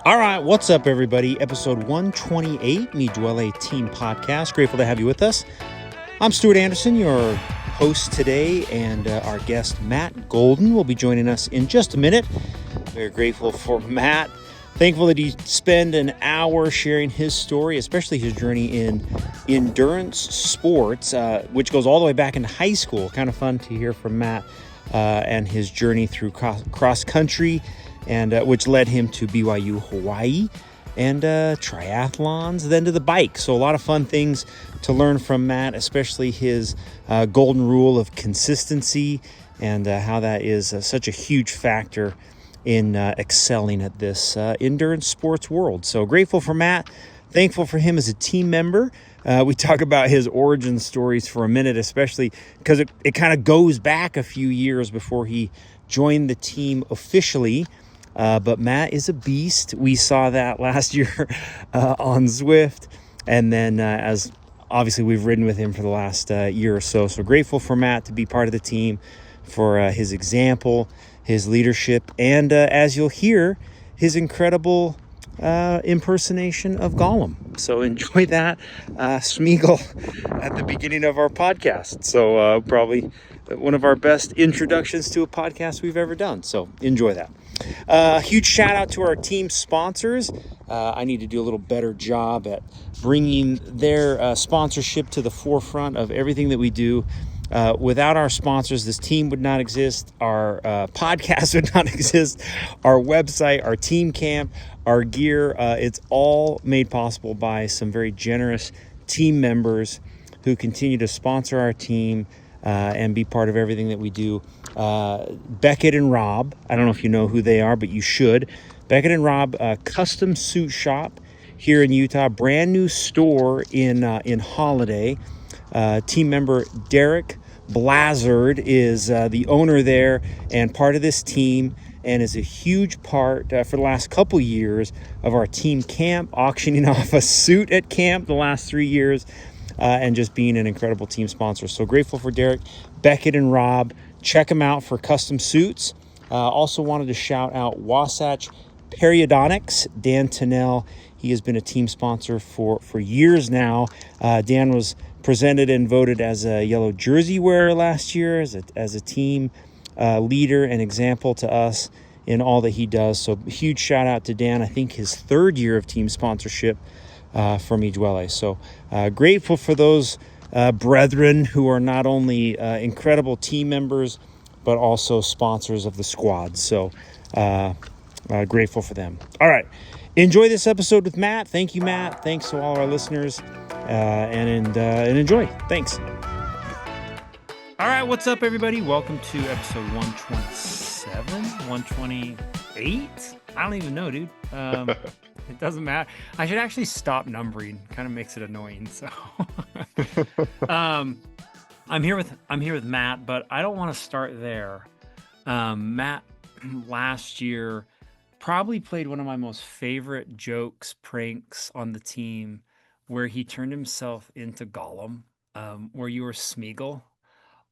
All right, what's up, everybody? Episode 128, Me Dwelle Team Podcast. Grateful to have you with us. I'm Stuart Anderson, your host today, and our guest, Matt Gulden, will be joining us in just a minute. Very grateful for Matt. Thankful that he spent an hour sharing his story, especially his journey in endurance sports, which goes all the way back into high school. Kind of fun to hear from Matt and his journey through cross country, and which led him to BYU Hawaii and triathlons, then to the bike. So a lot of fun things to learn from Matt, especially his golden rule of consistency and how that is such a huge factor in excelling at this endurance sports world. So grateful for Matt, thankful for him as a team member. We talk about his origin stories for a minute, especially because it kind of goes back a few years before he joined the team officially. But Matt is a beast. We saw that last year on Zwift. And then as obviously we've ridden with him for the last year or so. So grateful for Matt to be part of the team, for his example, his leadership, and as you'll hear, his incredible impersonation of Gollum. So enjoy that Smeagol at the beginning of our podcast. So probably one of our best introductions to a podcast we've ever done. So enjoy that. Huge shout out to our team sponsors. I need to do a little better job at bringing their sponsorship to the forefront of everything that we do. Without our sponsors, this team would not exist. Our podcast would not exist. Our website, our team camp, our gear, it's all made possible by some very generous team members who continue to sponsor our team and be part of everything that we do. Beckett and Rob, I don't know if you know who they are, but you should. Beckett and Rob, custom suit shop here in Utah, brand new store in Holiday. Team member Derek Blazard is the owner there and part of this team, and is a huge part for the last couple years of our team camp, auctioning off a suit at camp the last 3 years, and just being an incredible team sponsor. So grateful for Derek, Beckett, and Rob. Check them out for custom suits. Also wanted to shout out Wasatch Periodontics, Dan Tennell. He has been a team sponsor for years now. Dan was presented and voted as a yellow jersey wearer last year, as a team leader and example to us in all that he does. So huge shout out to Dan. I think his third year of team sponsorship for Me Dwelle. So grateful for those brethren who are not only incredible team members, but also sponsors of the squad. So grateful for them. All right. Enjoy this episode with Matt. Thank you, Matt. Thanks to all our listeners, and enjoy. Thanks. All right, what's up, everybody? Welcome to episode 127, 128. I don't even know, dude. It doesn't matter. I should actually stop numbering. Kind of makes it annoying. So, I'm here with Matt, but I don't want to start there. Matt last year probably played one of my most favorite jokes, pranks on the team, where he turned himself into Gollum, where you were Smeagol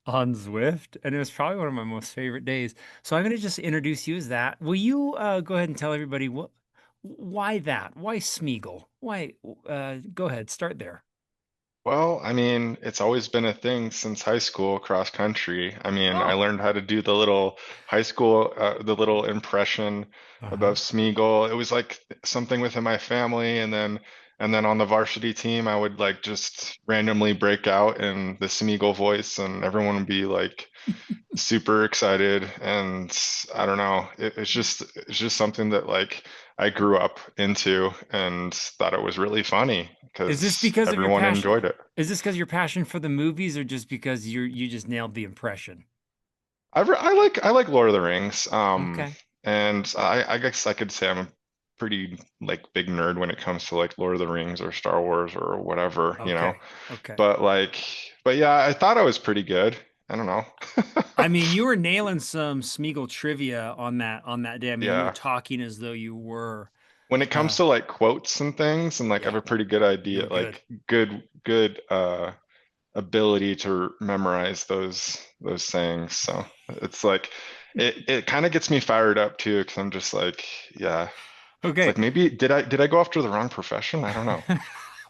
on Zwift, and it was probably one of my most favorite days. So I'm going to just introduce you as that. Will you go ahead and tell everybody why that? Why Smeagol? Why? Go ahead, start there. Well, I mean, it's always been a thing since high school, cross country. I mean, I Oh, learned how to do the little high school, the little impression uh-huh. above Smeagol. It was like something within my family, and then on the varsity team, I would like just randomly break out in the Smeagol voice, and everyone would be like super excited. And I don't know, it's just something that like I grew up into and thought it was really funny Is this because because of your everyone passion? enjoyed it. Is this because of your passion for the movies, or just because you just nailed the impression? I like Lord of the Rings. Okay. And I guess I could say I'm a pretty like big nerd when it comes to like Lord of the Rings or Star Wars or whatever, you know. Okay. Okay. But like, but yeah, I thought I was pretty good. I don't know. I mean, you were nailing some Smeagol trivia on that day. I mean, you were Yeah. talking as though you were. When it comes Uh, to like quotes and things, and like I have yeah, a pretty good you idea, were good. like good ability to memorize those sayings. So it's like it kind of gets me fired up too, because I'm just like, yeah. It's Okay. like maybe did I go after the wrong profession? I don't know.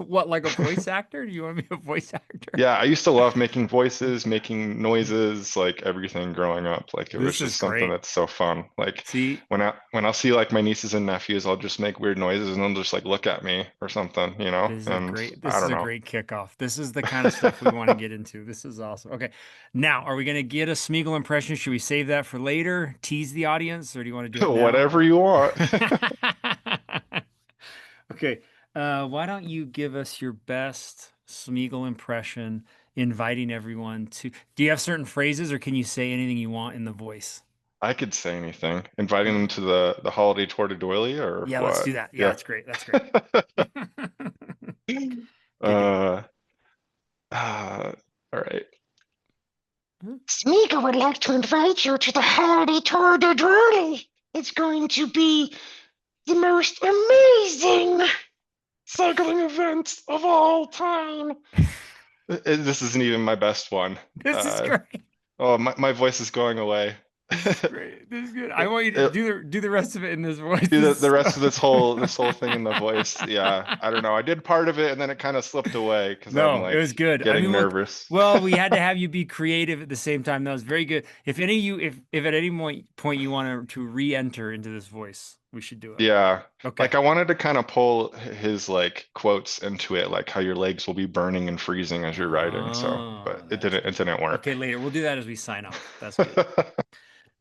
What, like a voice actor? Do you want to be a voice actor? Yeah, I used to love making voices, making noises, like everything growing up. Like it was This is just something great. that's so fun. Like See, when I'll see like my nieces and nephews, I'll just make weird noises and they'll just like look at me or something, you know? And I this is don't a know. great kickoff. This is the kind of stuff we want to get into. This is awesome. Okay. Now, are we going to get a Smeagol impression? Should we save that for later? Tease the audience, or do you want to do it now? Whatever you want. Okay. Why don't you give us your best Smeagol impression, inviting everyone to. Do you have certain phrases, or can you say anything you want in the voice? I could say anything. Inviting them Okay. to the holiday tour de doily or Yeah, let's what? do that. Yeah, Yeah. that's great. That's great. Kick it. Uh, uh, all right. Smeagol would like to invite you to the holiday tour de doily. It's going to be the most amazing cycling event of all time. This isn't even my best one. This is Uh, great. oh, my voice is going away. This is great. This is good. I want you to It- do the rest of it in this voice. do This the is rest of this whole thing in the voice. Yeah, I don't know. I did part of it and then it kind of slipped away because I'm No, it like was good. I getting mean, nervous. well, we had to have you be creative at the same time. That was very good. If any of you, if at any point you want to re-enter into this voice, we should do it. Yeah. Okay. Like I wanted to kind of pull his like quotes into it, like how your legs will be burning and freezing as you're riding. So, but Oh, that's it good. didn't work. Okay, later. We'll do that as we sign off. That's good.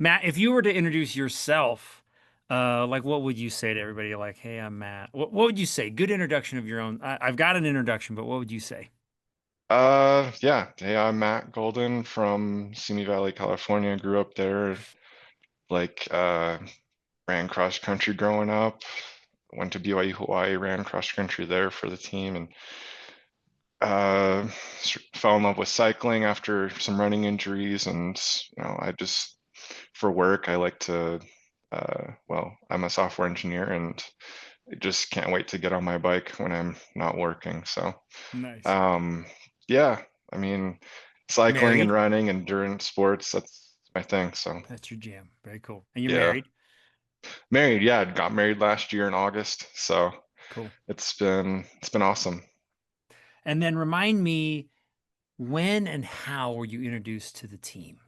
Matt, if you were to introduce yourself, like what would you say to everybody? Like, hey, I'm Matt. What would you say? Good introduction of your own. I've got an introduction, but what would you say? Yeah. Hey, I'm Matt Gulden from Simi Valley, California. Grew up there, like ran cross country growing up. Went to BYU Hawaii, ran cross country there for the team, and uh, fell in love with cycling after some running injuries. And I just for work, I like to. Well, I'm a software engineer, and I just can't wait to get on my bike when I'm not working. So, Nice. um, yeah, I mean, cycling and Married? running, endurance sports, that's my thing. So, That's your jam. Very cool. And you're yeah, married? married. Yeah, got married last year in August. So Cool. it's been awesome. And then remind me, when and how were you introduced to the team?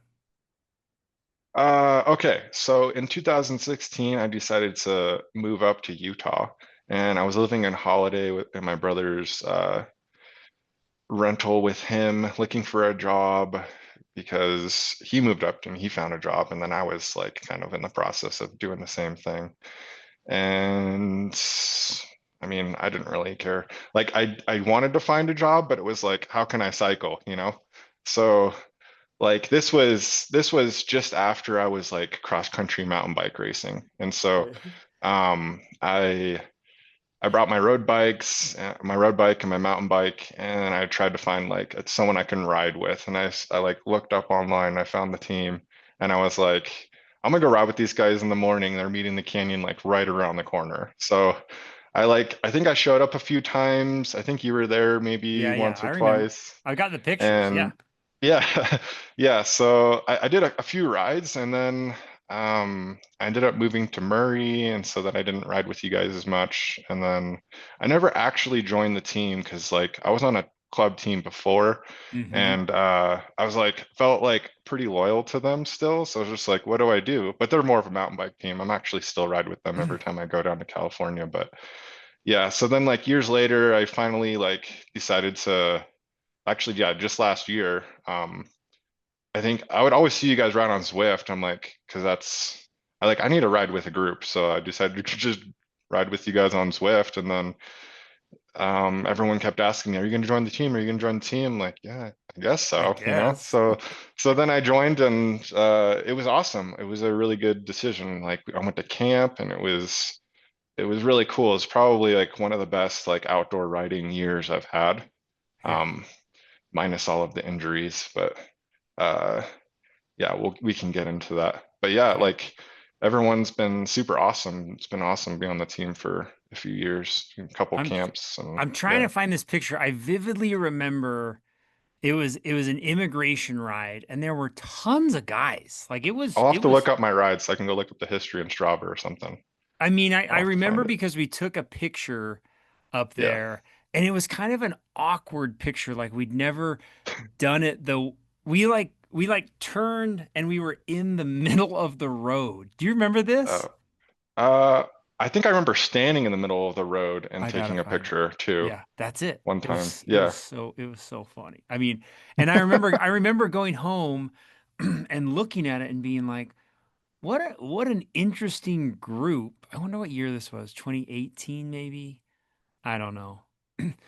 Okay, so in 2016, I decided to move up to Utah, and I was living in Holiday in my brother's rental with him, looking for a job because he moved up and he found a job, and then I was like kind of in the process of doing the same thing. And I mean, I didn't really care. Like I wanted to find a job, but it was like, how can I cycle, you know? So like this was just after I was like cross country mountain bike racing. And so Okay. um I I brought my road bikes, my road bike and my mountain bike, and I tried to find like someone I can ride with. And I like looked up online, I found the team, and I was like, I'm gonna go ride with these guys in the morning. They're meeting the canyon like right around the corner. So I think I showed up a few times. I think you were there maybe Yeah, yeah, once I or remember. twice. I've got the pictures. Yeah. And yeah, yeah. So I did a few rides, and then I ended up moving to Murray, and so that I didn't ride with you guys as much. And then I never actually joined the team because like I was on a club team before, Hmm. and I was like felt like pretty loyal to them still. So I was just like, what do I do? But they're more of a mountain bike team. I'm actually still ride with them every time I go down to California. But yeah, so then like years later, I finally like decided to actually, yeah, just last year. I think I would always see you guys ride on Zwift. I'm like, because I need to ride with a group. So I decided to just ride with you guys on Zwift. And then everyone kept asking me, are you going to join the team? Are you going to join the team? I'm like, yeah, I guess I so, you know? guess. So then I joined and it was awesome. It was a really good decision. Like I went to camp and it was really cool. It's probably like one of the best like outdoor riding years I've had. Yeah. Um, minus all of the injuries, but uh yeah, we can get into that. But yeah, Okay. like everyone's been super awesome. It's been awesome being on the team for a few years, a couple I'm camps, and I'm trying yeah. to find this picture. I vividly remember it was an immigration ride and there were tons of guys. Like it was I'll have it to look was up my rides so I can go look up the history in Strava or something. I mean, I I'll have to remember find it. because we took a picture up Yeah. there and it was kind of an awkward picture. Like we'd never done it though. We like turned and we were in the middle of the road. Do you remember this? Uh, uh, I think I remember standing in the middle of the road and I gotta taking a find it. picture too Yeah, that's it. one It time. was it was Yeah. so it was so funny. I mean, and I remember going home and looking at it and being like, what an interesting group. I wonder what year this was. 2018 maybe? I don't know.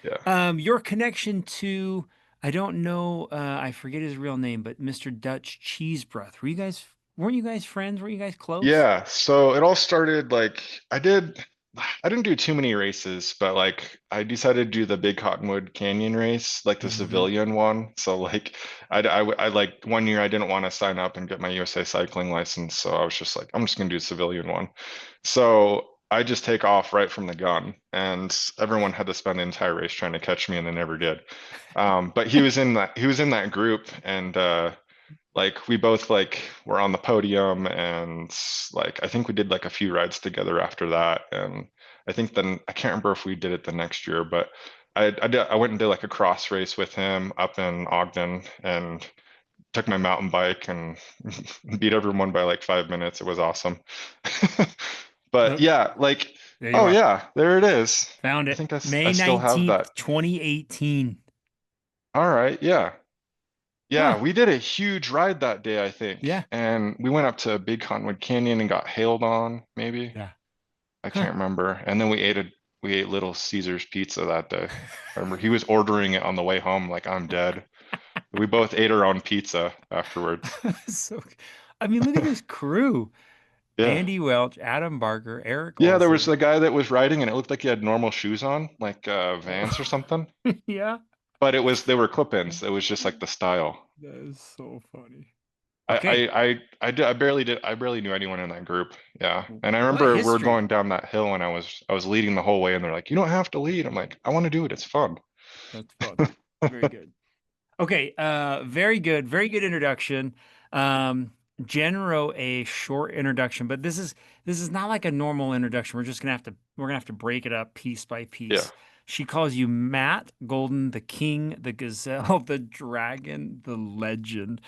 Yeah. Your connection to I don't know, I forget his real name, but Mr. Dutch Cheese Breath. Weren't you guys friends? Were you guys close? Yeah, so it all started like I didn't do too many races, but like I decided to do the Big Cottonwood Canyon race, like the Hmm. civilian one. So like I like one year I didn't want to sign up and get my USA cycling license, so I was just like I'm just gonna do a civilian one. So I just take off right from the gun, and everyone had to spend the entire race trying to catch me, and they never did. But he was in that group, and like we both like were on the podium, and like I think we did like a few rides together after that, and I think then I can't remember if we did it the next year, but I went and did like a cross race with him up in Ogden and took my mountain bike and beat everyone by like 5 minutes. It was awesome. But Look, yeah, like there you oh are. yeah, there it is. Found I it. think I May still have that. 19th, 2018. All right, yeah. Yeah, Huh. we did a huge ride that day, I think. Yeah. And we went up to Big Cottonwood Canyon and got hailed on, maybe. Yeah. I Huh. can't remember. And then we ate Little Caesars pizza that day. I remember he was ordering it on the way home, like I'm dead. We both ate our own pizza afterwards. So, I mean, look at this crew. Yeah. Andy Welch, Adam Barker, Eric Yeah, there was Olson. a guy that was riding and it looked like he had normal shoes on, like Vans or Oh, something. yeah. But they were clip-ins. It was just like the style. That is so funny. I, Okay. I barely knew anyone in that group. Yeah. And I What remember we were history? going down that hill and I was leading the whole way and they're like, "You don't have to lead." I'm like, "I want to do it. It's fun." That's fun. Very good. Okay, very good, very good introduction. Um, Jen wrote a short introduction, but this is not like a normal introduction. We're gonna have to break it up piece by Yeah. piece. She calls you Matt Golden, the king, the gazelle, the dragon, the legend.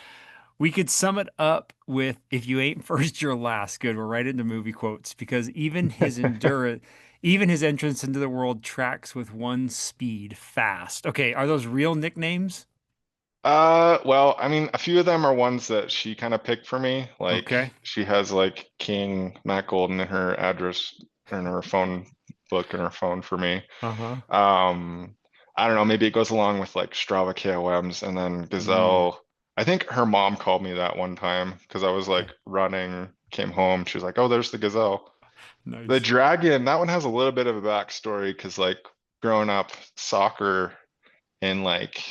We could sum it up with if you ain't first, you're last. Good. We're right into movie quotes because even his entrance into the world tracks with one speed, fast. Okay, are those real nicknames? Well, I mean, a few of them are ones that she kind of picked for me. Like Okay. she has like King Matt Gulden in her address in her phone book in her phone for me. Uh-huh. Um, I don't know, maybe it goes along with like Strava KOMs and then Mm, Gazelle. I think her mom called me that one time because I was okay. like running, came home. She was like, "Oh, there's the Gazelle." The Nice. Dragon, that one has a little bit of a backstory because like growing up soccer in like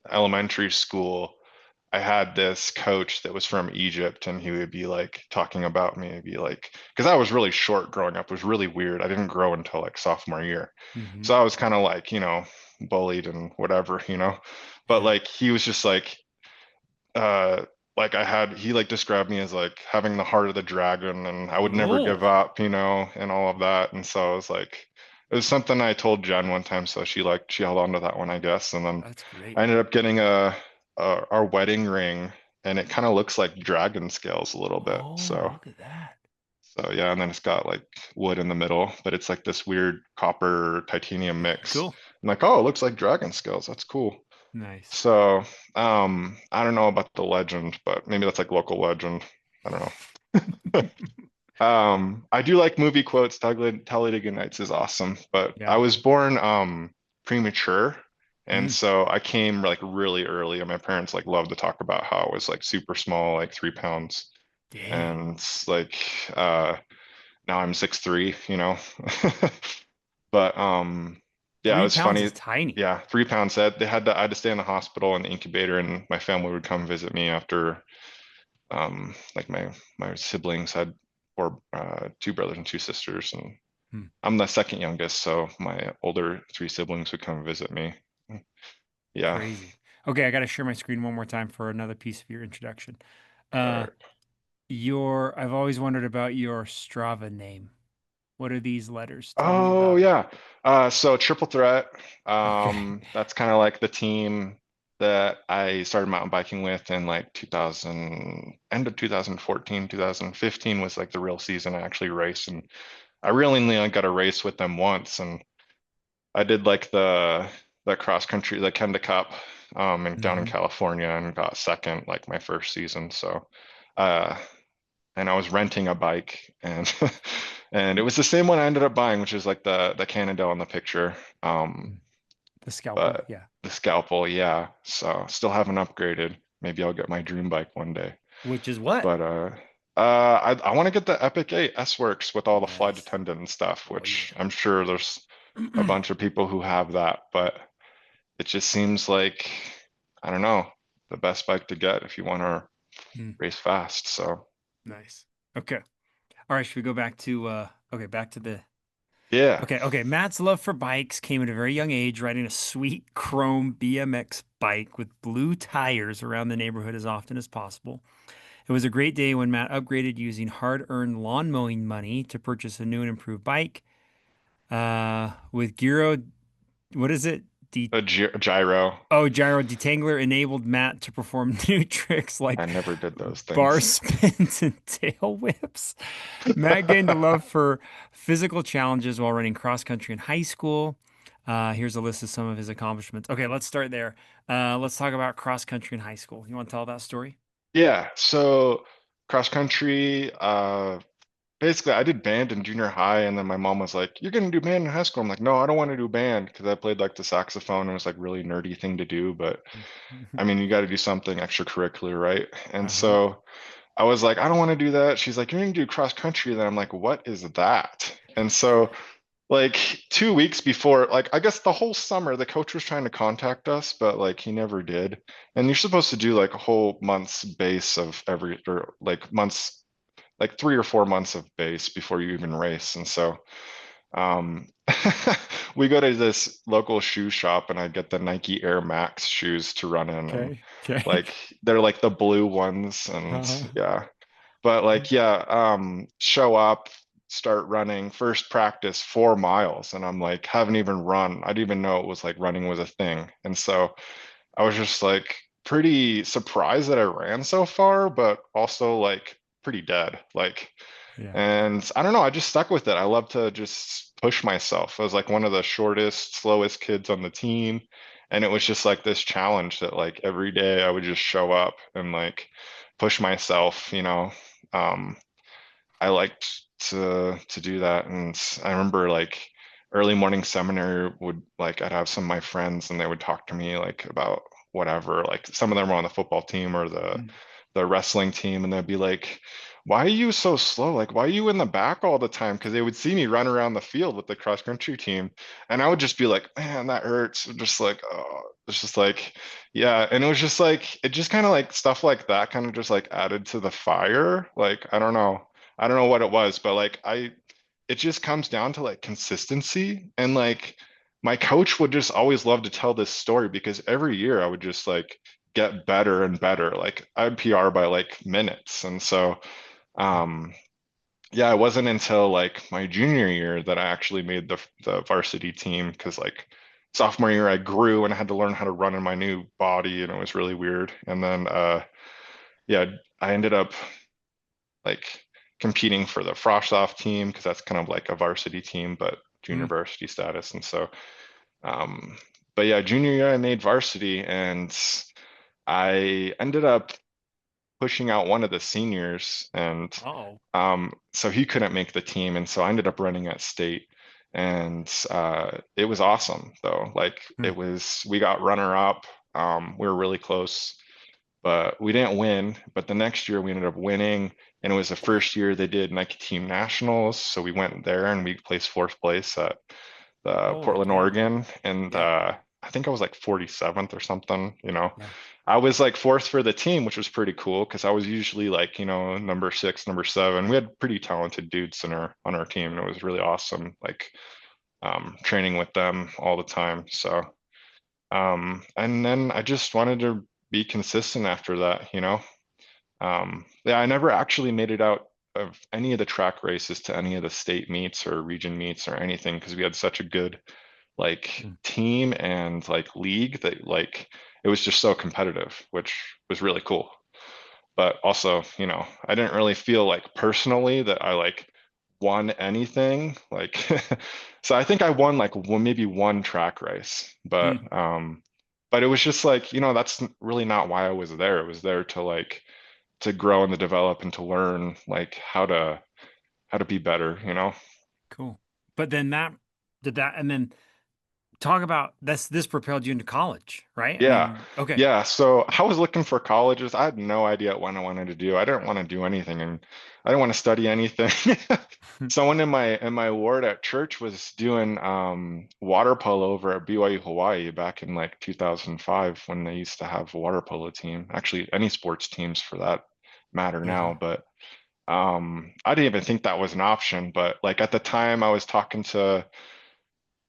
elementary school, I had this coach that was from Egypt and he would be like talking about me, be like, because I was really short growing up, it was really weird. I didn't grow until like sophomore year. Hmm. So I was kind of like, bullied and whatever, but Yeah. like he was just uh he like described me as like having the heart of the dragon and I would never Oh, give up, and all of that. And so I was like, it was something I told Jen one time, so she held on to that one, I guess. And then that's great. I ended up getting our wedding ring and it kind of looks like dragon scales a little bit. Oh, So look at that. yeah, and then it's got like wood in the middle, but it's like this weird copper titanium mix. Cool. I'm like, oh, it looks like dragon scales. That's cool. Nice. So, I don't know about the legend, but maybe that's like local legend. I don't know. I do like movie quotes. Talladega Nights is awesome, but I Yeah. was born premature, and Mm, so I came like really early, and my parents like love to talk about how I was like super small, like 3 pounds, dang. and like uh now I'm 6'3", But yeah, it Three was pounds funny. is tiny. Yeah, 3 pounds. I had to stay in the hospital in the incubator, and my family would come visit me after like my siblings had two brothers and two sisters, and Hmm, I'm the second youngest, so my older three siblings would come visit me. Yeah. crazy. Okay, I got to share my screen one more time for another piece of your introduction. All Uh, right. I've always wondered about your Strava name. What are these letters? Tell me Oh about it. yeah. So Triple Threat, Okay. that's kind of like the team that I started mountain biking with in like 2000, end of 2014, 2015 was like the real season I actually raced. And I really only got a race with them once. And I did like the cross country, the Kenda Cup, down in Hmm. California and got second like my first season. So, uh, and I was renting a bike and and it was the same one I ended up buying, which is like the Cannondale in the picture. The scalpel. But Yeah. the Scalpel, yeah. So still haven't upgraded. Maybe I'll get my dream bike one day. Which is what? But I want to get the Epic 8 S-Works with all the flight Nice. attendant and stuff, Oh which yeah. I'm sure there's a bunch of people who have that, but it just seems like, I don't know, the best bike to get if you want to Mm, race fast. So nice. Okay. All right, should we go back to okay, back to the yeah, okay. Matt's love for bikes came at a very young age, riding a sweet chrome BMX bike with blue tires around the neighborhood as often as possible. It was a great day when Matt upgraded using hard-earned lawn mowing money to purchase a new and improved bike. With Giro, what is it? a gyro. Gyro detangler enabled Matt to perform new tricks I like never did those bar things. spins and tail whips. Matt gained a love for physical challenges while running cross country in high school. Here's a list of some of his accomplishments. Okay, let's start there. Let's talk about cross country in high school. You want to tell that story? Yeah, so cross country, basically I did band in junior high and then my mom was like, "You're gonna do band in high school." I'm like, "No, I don't want to do band," because I played like the saxophone and it was like really nerdy thing to do, but I mean, you got to do something extracurricular, right? And Uh-huh. so I was like, I don't want to do that. She's like, you're going to do cross country. Then I'm like, what is that? And so, like, 2 weeks before, like, I guess the whole summer, the coach was trying to contact us, but like, he never did. And you're supposed to do like a whole month's base of every, or like months, like 3 or 4 months of base before you even race. And so, um, we go to this local shoe shop and I get the Nike Air Max shoes to run in and Okay. Okay. like they're like the blue ones and Uh-huh. yeah. But like yeah, show up, start running, first practice 4 miles and I'm like haven't even run. I didn't even know it was like running was a thing. And so I was just like pretty surprised that I ran so far, but also like pretty dead. Like Yeah. and I don't know, I just stuck with it. I love to just push myself. I was like one of the shortest, slowest kids on the team. And it was just like this challenge that like every day I would just show up and like push myself, you know. Um, I liked to do that. And I remember like early morning seminary would like I'd have some of my friends and they would talk to me like about whatever. Like some of them were on the football team or Mm. the wrestling team, and they'd be like, "Why are you so slow? Like, why are you in the back all the time?" Because they would see me run around the field with the cross country team, and I would just be like, "Man, that hurts." Just like, oh, it's just like, yeah. And it was just like, it just kind of like stuff like that kind of just like added to the fire. Like, I don't know what it was, but like it just comes down to like consistency and like my coach would just always love to tell this story because every year I would just like get better and better. Like I'd PR by like minutes. And so um yeah, it wasn't until like my junior year that I actually made the varsity team because like sophomore year I grew and I had to learn how to run in my new body and it was really weird. And then yeah, I ended up like competing for the frosh off team because that's kind of like a varsity team, but junior Mm. varsity status. And so, um, but yeah, junior year I made varsity and I ended up pushing out one of the seniors, and Oh. so he couldn't make the team, and so I ended up running at state. And it was awesome though. Like Mm. we got runner up. We were really close but we didn't win. But the next year we ended up winning, and it was the first year they did Nike Team Nationals. So we went there and we placed fourth place at the Holy Portland, cow. Oregon, and Yeah. I think I was like 47th or something. You know, Yeah. I was like fourth for the team, which was pretty cool because I was usually like you know number six, number seven. We had pretty talented dudes in our on our team, and it was really awesome. Like training with them all the time. So and then I just wanted to be consistent after that, you know. Yeah, I never actually made it out of any of the track races to any of the state meets or region meets or anything, because we had such a good like Mm. team and like league that like it was just so competitive, which was really cool. But also, I didn't really feel like personally that I like won anything. Like, so I think I won like maybe one track race, Mm. but it was just like, that's really not why I was there. It was there to like to grow and to develop and to learn like how to be better, Cool. But then and then talk about this propelled you into college, right? I Yeah. mean, okay. Yeah. So I was looking for colleges. I had no idea what I wanted to do. I didn't want to do anything and I didn't want to study anything. Someone in my ward at church was doing water polo over at BYU Hawaii back in like 2005 when they used to have a water polo team. Actually, any sports teams for that matter Uh-huh. now, but I didn't even think that was an option. But like at the time I was talking to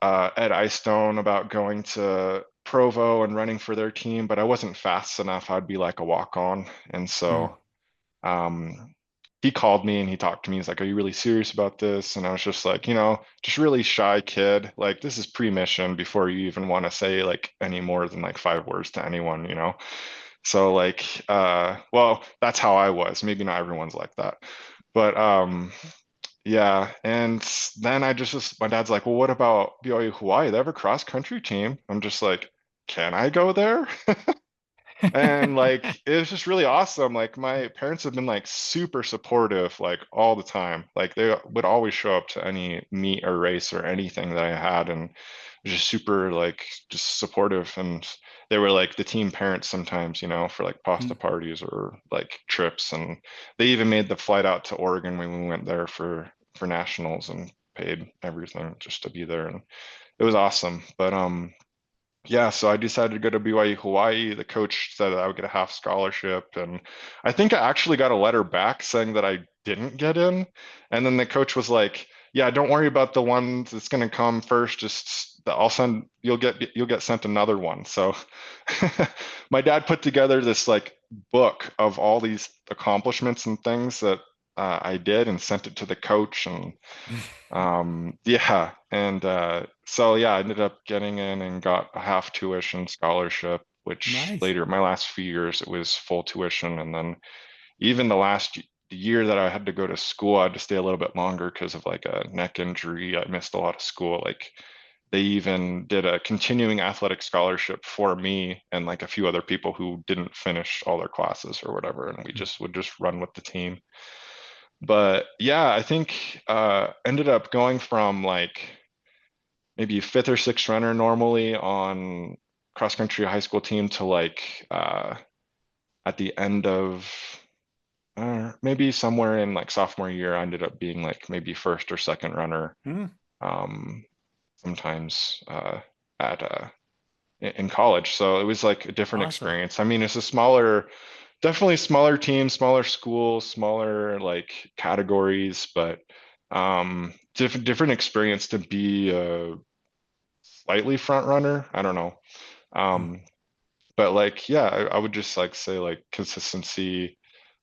Ed Istone about going to Provo and running for their team, but I wasn't fast enough. I'd be like a walk-on. And Mm. so um, he called me and he talked to me. He's like, "Are you really serious about this?" And I was just like, just really shy kid. Like, this is pre-mission before you even want to say like any more than like 5 words to anyone. So like, well, that's how I was. Maybe not everyone's like that. But yeah, and then my dad's like, "Well, what about BYU Hawaii? They have a cross country team." I'm just like, "Can I go there?" And like it was just really awesome. Like my parents have been like super supportive like all the time. Like they would always show up to any meet or race or anything that I had and just super like just supportive and they were like the team parents sometimes, for like pasta Mm. parties or like trips and they even made the flight out to Oregon when we went there for nationals and paid everything just to be there and it was awesome. But yeah, so I decided to go to BYU Hawaii. The coach said that I would get a half scholarship, and I think I actually got a letter back saying that I didn't get in. And then the coach was like, "Yeah, don't worry about the one that's going to come first. Just I'll send you'll get sent another one." So my dad put together this like book of all these accomplishments and things that I did and sent it to the coach and yeah, and so yeah, I ended up getting in and got a half tuition scholarship, which Nice. later, my last few years, it was full tuition. And then even the last year that I had to go to school, I had to stay a little bit longer because of like a neck injury. I missed a lot of school. Like they even did a continuing athletic scholarship for me and like a few other people who didn't finish all their classes or whatever, and we Mm. just would just run with the team. But yeah, I think ended up going from like maybe fifth or sixth runner normally on cross country high school team to like at the end of maybe somewhere in like sophomore year, I ended up being like maybe first or second runner Mm. um, sometimes at in college. So it was like a different Awesome. experience. I mean, it's definitely smaller team, smaller school, smaller like categories, but different experience to be a slightly front runner. I don't know. Mm. Um, but like, yeah, I would just like say like consistency.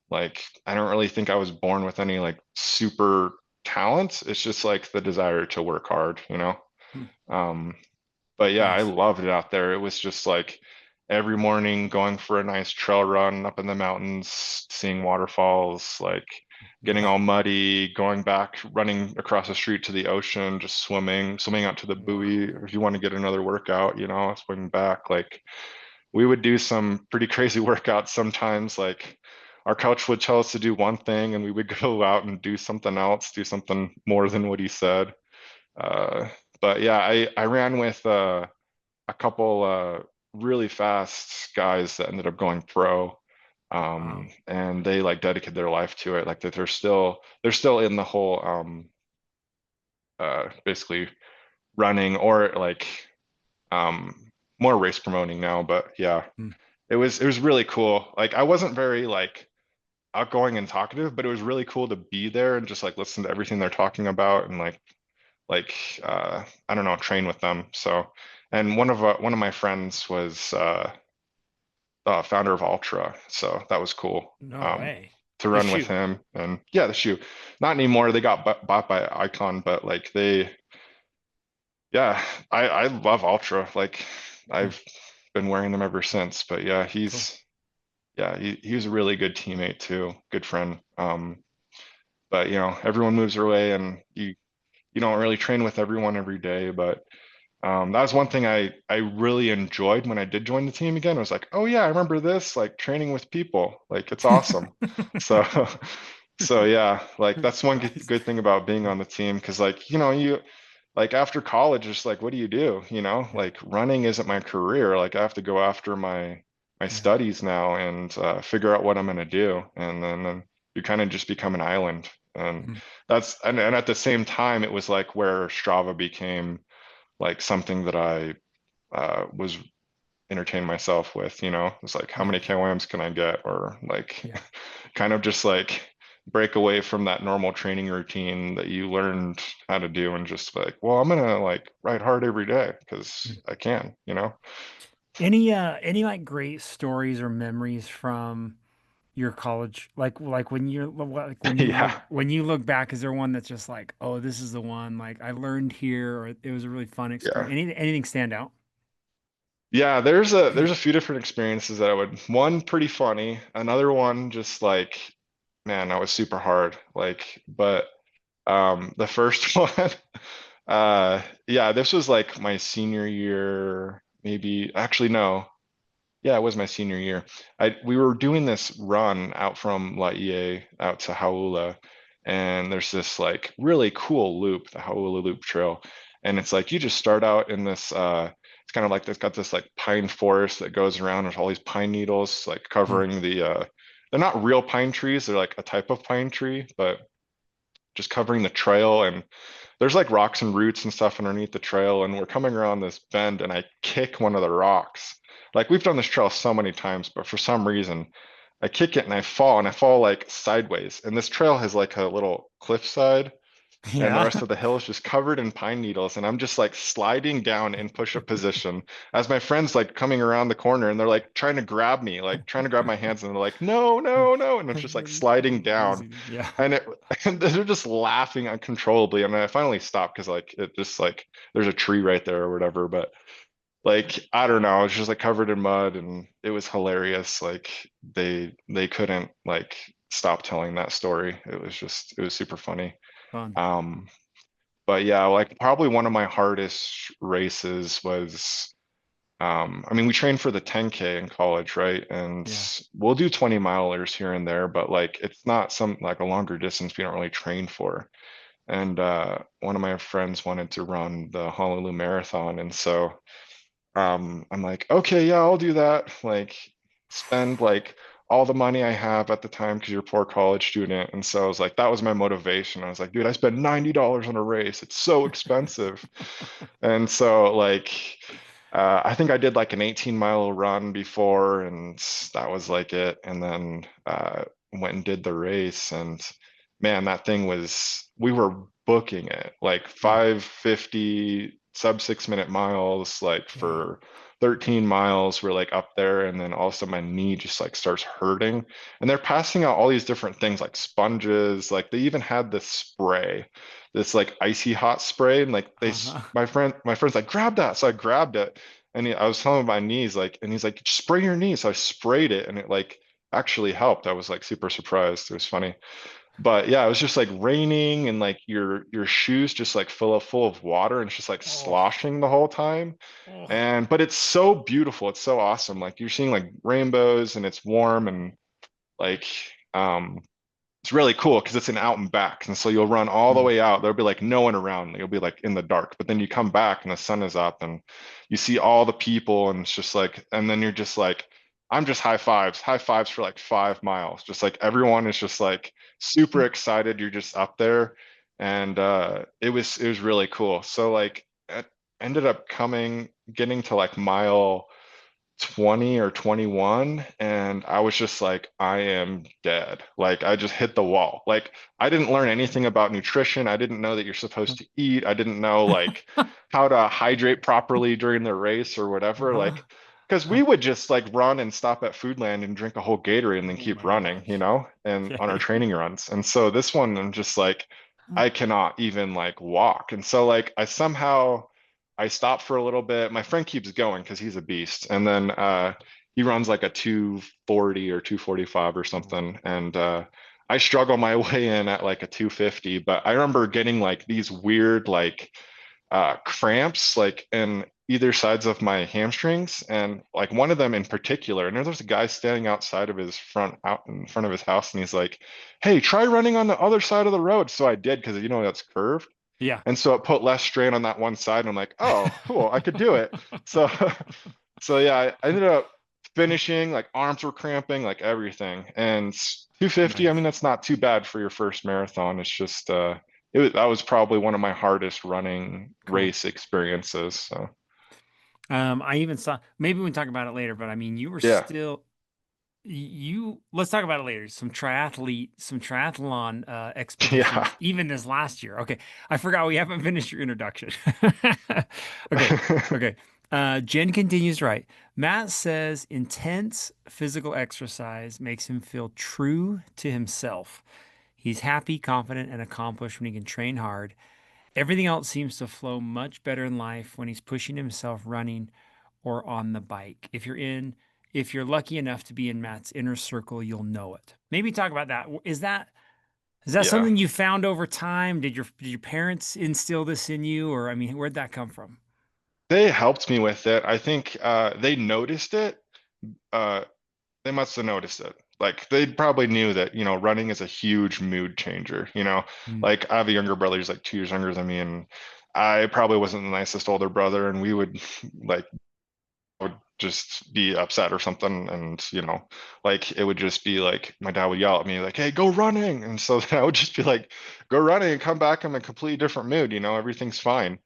Like, I don't really think I was born with any like super talents. It's just like the desire to work hard. Mm. Um, but yeah, I Nice. loved it out there. It was just like every morning going for a nice trail run up in the mountains, seeing waterfalls, like getting Wow. all muddy, going back, running across the street to the ocean, just swimming out to the buoy. Wow. Or if you want to get another workout, swim back. Like we would do some pretty crazy workouts sometimes. Like our coach would tell us to do one thing and we would go out and do something else, do something more than what he said. Uh, but yeah, I ran with a couple really fast guys that ended up going pro. Wow. And they like dedicated their life to it. Like that they're still in the whole basically running or like more race promoting now. But yeah, Mm. it was really cool. Like I wasn't very like outgoing and talkative, but it was really cool to be there and just like listen to everything they're talking about and like I don't know, train with them. So, and one of my friends was founder of Ultra, so that was cool No way. to The run with shoe. him. And yeah, the shoe, not anymore. They got bought by Icon, but like yeah, I love Ultra. Like Yeah, I've been wearing them ever since. But yeah, cool. yeah, he was a really good teammate too, good friend. But everyone moves their way, and you don't really train with everyone every day. But that was one thing I really enjoyed when I did join the team again. I was like, oh yeah, I remember this, like training with people, like it's awesome. So so yeah, like that's one Nice. good thing about being on the team, because like you like after college, it's like, what do you do? Yeah, Like running isn't my career. Like I have to go after my yeah. studies now and figure out what I'm gonna do. And then you kind of just become an island. And Mhm. and at the same time, it was like where Strava became like something that I was entertaining myself with. It's like, how Yeah, many KOMs can I get? Or like yeah. kind of just like break away from that normal training routine that you learned how to do, and just like, well, I'm gonna like ride hard every day because Mm. I can. Any like great stories or memories from your college, like when you're like Yeah, when you look back, is there one that's just like, oh, this is the one, like I learned here, or it was a really fun yeah. experience? Anything stand out? Yeah, there's a few different experiences that I would, one pretty funny, another one just like, man, that was super hard. Like, but the first one, yeah, this was like my senior year, maybe actually no. Yeah, it was my senior year. We were doing this run out from La Ie out to Hauula, and there's this like really cool loop, the Hauula Loop Trail. And it's like you just start out in this it's kind of like it's got this like pine forest that goes around with all these pine needles like Mm. covering the they're not real pine trees, they're like a type of pine tree, but just covering the trail. And there's like rocks and roots and stuff underneath the trail, and we're coming around this bend and I kick one of the rocks. Like we've done this trail so many times, but for some reason I kick it and I fall like sideways. And this trail has like a little cliffside, and the Yeah. rest of the hill is just covered in pine needles, and I'm just like sliding down in push-up position as my friends like coming around the corner, and they're like trying to grab me, like trying to grab my hands, and they're like, no, no, no, and I'm just like sliding down. Easy. Yeah. And it and they're just laughing uncontrollably. And I finally stopped because like it just like there's a tree right there or whatever. But like I don't know, it's just like covered in mud, and it was hilarious. Like they couldn't like stop telling that story. It was super funny. Fun. Um, but yeah, like probably one of my hardest races was I mean, we train for the 10K in college, right? And Yeah. we'll do 20 milers here and there, but like it's not some like a longer distance we don't really train for. And one of my friends wanted to run the Honolulu Marathon, and so I'm like, okay, yeah, I'll do that. Like spend like all the money I have at the time because you're a poor college student. And so I was like, that was my motivation. I was like, dude, I spent $90 on a race. It's so expensive. And so like I think I did like an 18-mile run before, and that was like it. And then went and did the race, and man, that thing was, we were booking it like Yeah. 550 sub 6 minute miles, like Dang. for 13 miles. We're like up there, and then all of a sudden my knee just like starts hurting. And they're passing out all these different things like sponges, like they even had this spray, this like icy hot spray, and like Uh-huh. my friend's like, grab that. So I grabbed it, and I was telling him my knees, like, and he's like, spray your knees. So I sprayed it, and it like actually helped. I was like super surprised. It was funny. But yeah, it was just like raining, and like your shoes just like full of water, and it's just like Oh. sloshing the whole time. Oh. And but it's so beautiful. It's so awesome. Like you're seeing like rainbows, and it's warm, and like um it's really cool because it's an out and back. And so you'll run all the Mm. way out. There'll be like no one around. You'll be like in the dark. But then you come back and the sun is up, and you see all the people, and it's just like, and then you're just like, I'm just high fives for like 5 miles. Just like everyone is just like super excited. You're just up there. And it was really cool. So like it ended up getting to like mile 20 or 21, and I was just like, I am dead. Like I just hit the wall. Like I didn't learn anything about nutrition. I didn't know that you're supposed to eat. I didn't know like how to hydrate properly during the race or whatever. Uh-huh. Like because we would just like run and stop at Foodland and drink a whole Gatorade and then Oh keep my running, gosh. and on our Okay. training runs. And so this one, I'm just like, I cannot even like walk. And so like I stop for a little bit. My friend keeps going because he's a beast. And then he runs like a 240 or 245 or Oh, something. And I struggle my way in at like a 250, but I remember getting like these weird like cramps like in either sides of my hamstrings, and like one of them in particular. And there's a guy standing outside of his front out in front of his house, and he's like, "Hey, try running on the other side of the road." So I did, because that's curved. yeah. And so it put less strain on that one side. And I'm like, oh, cool, I could do it. So so yeah, I ended up finishing, like arms were cramping, like everything. And 250, I mean, Nice. that's not too bad for your first marathon. It's just that was probably one of my hardest running Cool. race experiences. So I even saw, maybe we can talk about it later, but I mean, you were yeah. still, let's talk about it later. Some triathlon Yeah. expeditions, even this last year. Okay. I forgot we haven't finished your introduction. Okay. Okay. Jen continues, right. Matt says intense physical exercise makes him feel true to himself. He's happy, confident, and accomplished when he can train hard. Everything else seems to flow much better in life when he's pushing himself running or on the bike. If you're lucky enough to be in Matt's inner circle, you'll know it. Maybe talk about that. Is that Yeah. something you found over time? Did your parents instill this in you, or I mean, where'd that come from? They helped me with it. I think they noticed it. Uh, they must have noticed it. Like they probably knew that, running is a huge mood changer, Mm. Like I have a younger brother, he's like 2 years younger than me, and I probably wasn't the nicest older brother, and we would like would just be upset or something, and like it would just be like my dad would yell at me like, "Hey, go running!" And so then I would just be like, "Go running," and come back in a completely different mood, everything's fine.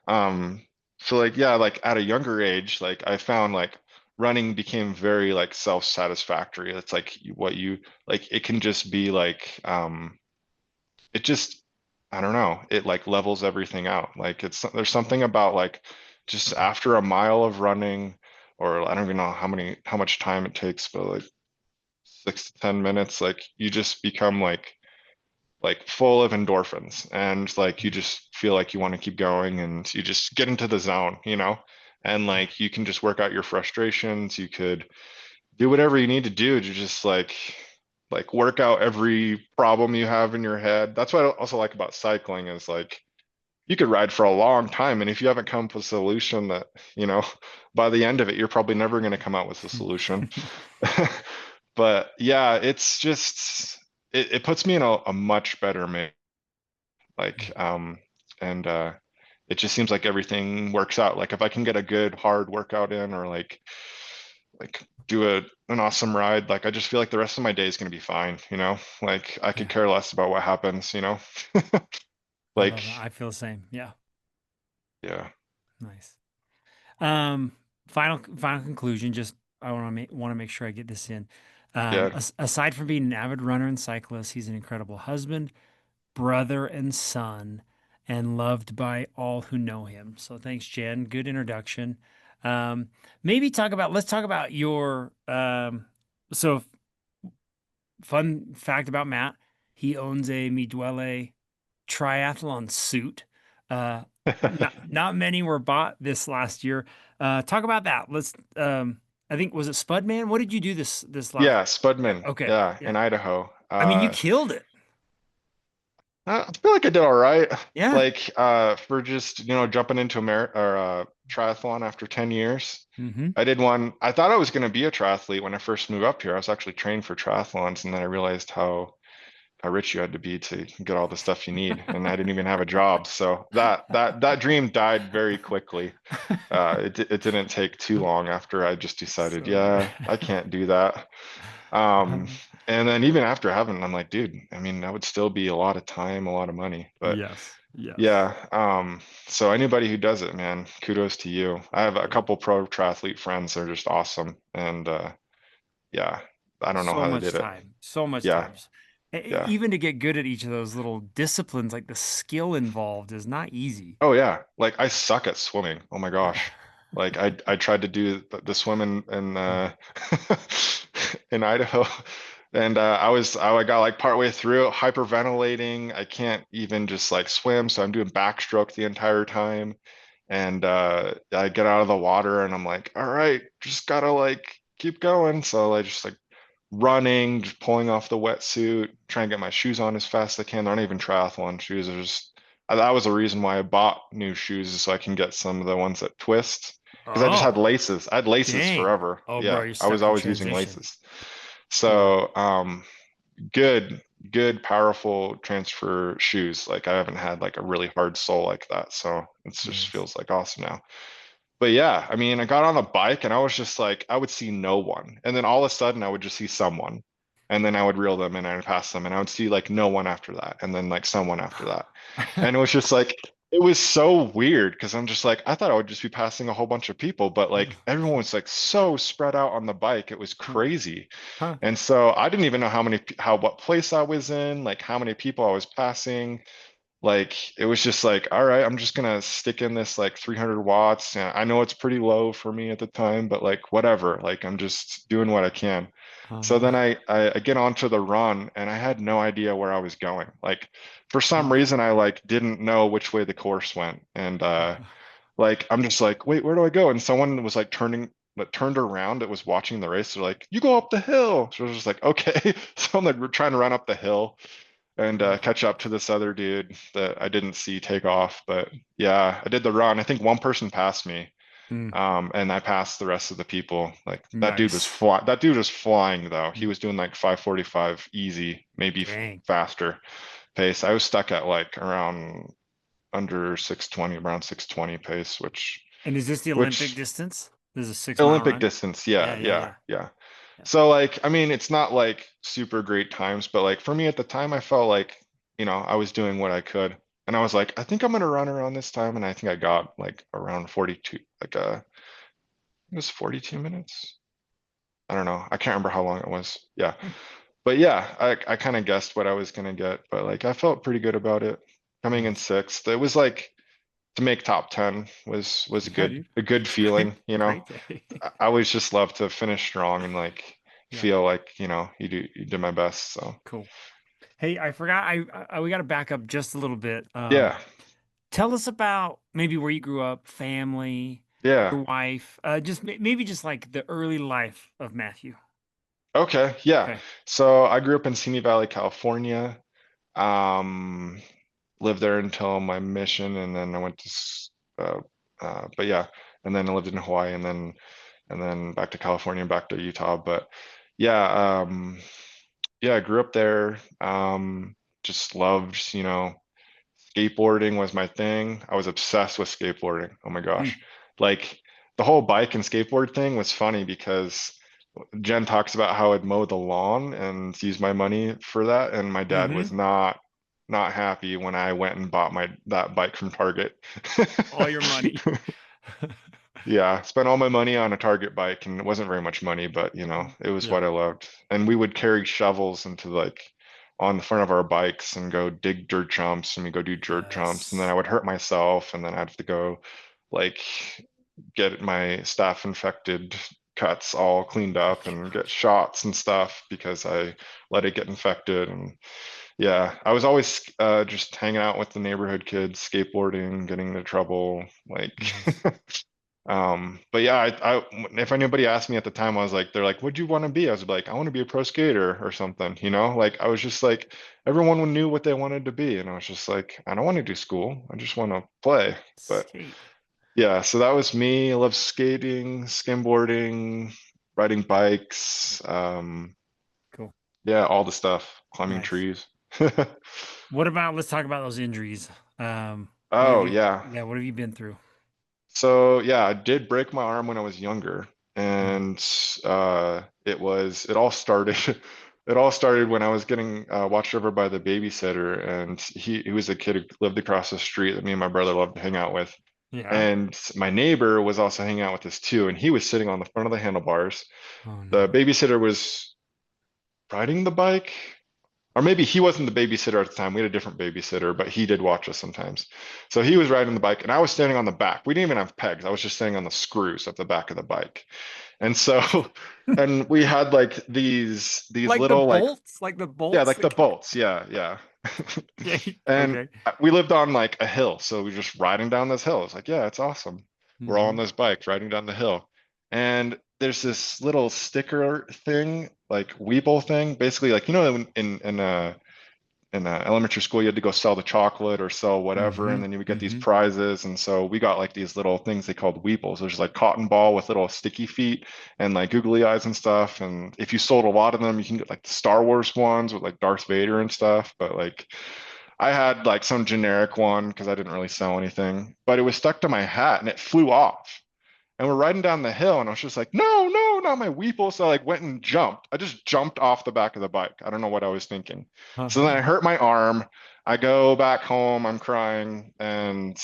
um so like yeah, like at a younger age, like I found like running became very like self-satisfactory. It's like what you like, it can just be like it just, I don't know, it like levels everything out. Like there's something about like just Mhm. after a mile of running, or I don't even know how much time it takes, but like 6 to 10 minutes, like you just become like full of endorphins, and like you just feel like you want to keep going, and you just get into the zone. And Yeah. like you can just work out your frustrations. You could do whatever you need to do to just like work out every problem you have in your head. That's what I also like about cycling, is like you could ride for a long time, and if you haven't come up with a solution that, you know, by the end of it, you're probably never going to come out with a solution. But yeah, it's just it puts me in a much better mood. Like and it just seems like everything works out. Like if I can get a good hard workout in, or like do an awesome ride, like I just feel like the rest of my day is going to be fine. Like I could Yeah. care less about what happens. I Like love that. I feel the same. Yeah. yeah. Nice. Um, final conclusion. Just I want to make sure I get this in. Yeah. Aside from being an avid runner and cyclist, he's an incredible husband, brother, and son, and loved by all who know him. So thanks, Jen. Good introduction. Um, maybe let's talk about your so fun fact about Matt. He owns a Midwele triathlon suit. Uh, not many were bought this last year. Talk about that. I think, was it Spudman? What did you do this last? Yeah, Spudman. Okay, Yeah, yeah. in Idaho. I mean, you killed it. I feel like I did all right. Yeah. Like for just, jumping into a triathlon after 10 years. Mm-hmm. I did one. I thought I was going to be a triathlete when I first moved up here. I was actually trained for triathlons, and then I realized how rich you had to be to get all the stuff you need, and I didn't even have a job. So that dream died very quickly. It didn't take too long after I just decided, So good. yeah, I can't do that. Um, Um, and then even after having, I'm like, dude, I mean, that would still be a lot of time, a lot of money. But yes, yes. yeah, so anybody who does it, man, kudos to you. I have a Yeah. couple pro triathlete friends that are just awesome. And yeah, I don't know So how they much did it. time. So much Yeah, time. yeah. Even to get good at each of those little disciplines, like the skill involved is not easy. Oh yeah. Like I suck at swimming. Oh my gosh. Like I tried to do the swim in Mm. in Idaho, and I got like partway through it, hyperventilating. I can't even just like swim, so I'm doing backstroke the entire time. And I get out of the water and I'm like, all right, just gotta like keep going. So I just like running, just pulling off the wetsuit, trying to get my shoes on as fast as I can. They're not even triathlon shoes. They're just that was the reason why I bought new shoes is so I can get some of the ones that twist because I just had Oh, laces. I had laces dang. forever. Oh, bro, Yeah, you're I was stuck in always using transition. laces. Yeah. So good, good, powerful transfer shoes. Like I haven't had like a really hard sole like that. So it just Nice. feels like awesome now. But yeah, I mean, I got on a bike and I was just like, I would see no one. And then all of a sudden I would just see someone. And then I would reel them and I would pass them and I would see like no one after that. And then like someone after that. And it was just like, it was so weird because I'm just like, I thought I would just be passing a whole bunch of people, but like everyone was like so spread out on the bike. It was Huh. crazy. Huh. And so I didn't even know what place I was in, like how many people I was passing. Like it was just like, all right, I'm just gonna stick in this like 300 watts. And I know it's pretty low for me at the time, but like whatever. Like I'm just doing what I can. So Uh-huh. then I get onto the run and I had no idea where I was going. Like for some Oh. reason I like didn't know which way the course went. And like I'm just like, wait, where do I go? And someone was like turned around that was watching the race. They're like, you go up the hill. So I was just like, okay. So I'm like we're trying to run up the hill and catch up to this other dude that I didn't see take off. But yeah, I did the run. I think one person passed me, Mm, and I passed the rest of the people. Like nice. that dude was flying though. He Mm, was doing like 5:45 easy, maybe dang. faster pace. I was stuck at like around under 620, around 620 pace, And is this the Olympic which distance? This is a 6 mile Olympic run? distance. Yeah, Yeah, yeah, yeah, yeah. yeah. Yeah. So like, I mean, it's not like super great times, but like for me at the time, I felt like, I was doing what I could. And I was like, I think I'm gonna run around this time. And I think I got like around 42, like it was 42 minutes. I don't know. I can't remember how long it was. Yeah. Hmm. But yeah, I kind of guessed what I was gonna get, but like I felt pretty good about it. Coming in Nice. sixth. It was like to make top 10 was Yeah, dude. a good It's great. feeling, you know. Great day. I always just love to finish strong and like Yeah. feel like, you did my best. So Cool. Hey, I forgot. We got to back up just a little bit. yeah, Tell us about maybe where you grew up, family, yeah. your wife. Just maybe just like the early life of Matthew. Okay, yeah. Okay. So I grew up in Simi Valley, California. Um, lived there until my mission, and then I went to, but yeah, and then I lived in Hawaii, and then back to California, and back to Utah. But yeah, yeah, I grew up there. Just loved, skateboarding was my thing. I was obsessed with skateboarding. Oh my Hmm. gosh. Like the whole bike and skateboard thing was funny because Jen talks about how I'd mow the lawn and use my money for that, and my dad Mm-hmm. was not happy when I went and bought my that bike from Target. All your money. Yeah, spent all my money on a Target bike, and it wasn't very much money, but it was Yeah. what I loved. And we would carry shovels into like on the front of our bikes and go dig dirt jumps, and we go do dirt jumps, and then I Yes. would hurt myself, and then I'd have to go like get my staph infected cuts all cleaned My up and get shots and stuff because I let it get infected. And yeah, I was always just hanging out with the neighborhood kids, skateboarding, getting into trouble, like Nice. but yeah, if anybody asked me at the time, I was like, they're like, what'd you want to be? I was like, I want to be a pro skater or something, like I was just like, everyone knew what they wanted to be. And I was just like, I don't want to do school. I just want to play. But Skate. yeah, so that was me. I love skating, skimboarding, riding bikes. Cool. Yeah, all the stuff, climbing Nice. trees. What about, let's talk about those injuries. What have Oh you, yeah. yeah, what have you been through? So yeah, I did break my arm when I was younger, Mm. and it all started it all started when I was getting watched over by the babysitter, and he was a kid who lived across the street that me and my brother loved to hang out with, Yeah. and my neighbor was also hanging out with us too, and he was sitting on the front of the handlebars. Oh The no. babysitter was riding the bike, or maybe he wasn't the babysitter at the time. We had a different babysitter, but he did watch us sometimes. So he was riding the bike and I was standing on the back. We didn't even have pegs. I was just standing on the screws of the back of the bike. And so, and we had like these Like the little like, bolts, like the yeah, bolts like that the come. bolts. Yeah, yeah. Okay. And Okay. we lived on like a hill, so we were just riding down this hill. It's like, yeah, it's awesome. We're all on Hmm. this bike riding down the hill. And there's this little sticker thing, like Weeble thing, basically like in elementary school, you had to go sell the chocolate or sell whatever, Hmm. and then you would get these Hmm. prizes. And so we got like these little things they called Weebles. There's like cotton ball with little sticky feet and like googly eyes and stuff. And if you sold a lot of them, you can get like the Star Wars ones with like Darth Vader and stuff. But like I had like some generic one because I didn't really sell anything, but it was stuck to my hat and it flew off. And we're riding down the hill, and I was just like, no, no, not my Weeple. So I like went and jumped. I just jumped off the back of the bike. I don't know what I was thinking. So then I Uh-huh. hurt my arm. I go back home, I'm crying, and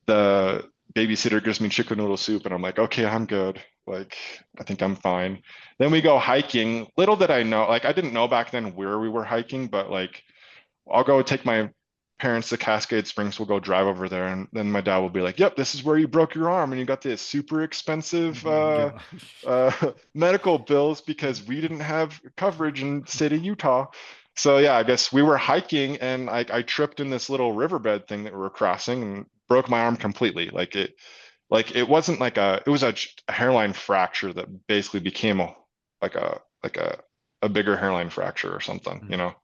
the babysitter gives me chicken noodle soup, and I'm like, okay, I'm good. Like, I think I'm fine. Then we go hiking. Little did I know, like, I didn't know back then where we were hiking, but like, I'll go take my parents to Cascade Springs. We'll go drive over there, and then my dad will be like, "Yep, this is where you broke your arm, and you got this super expensive Oh my gosh. medical bills because we didn't have coverage in the state of Utah." So yeah, I guess we were hiking, and I tripped in this little riverbed thing that we were crossing, and broke my arm completely. Like it wasn't like it was a hairline fracture that basically became like a bigger hairline fracture or something, you Mm. know.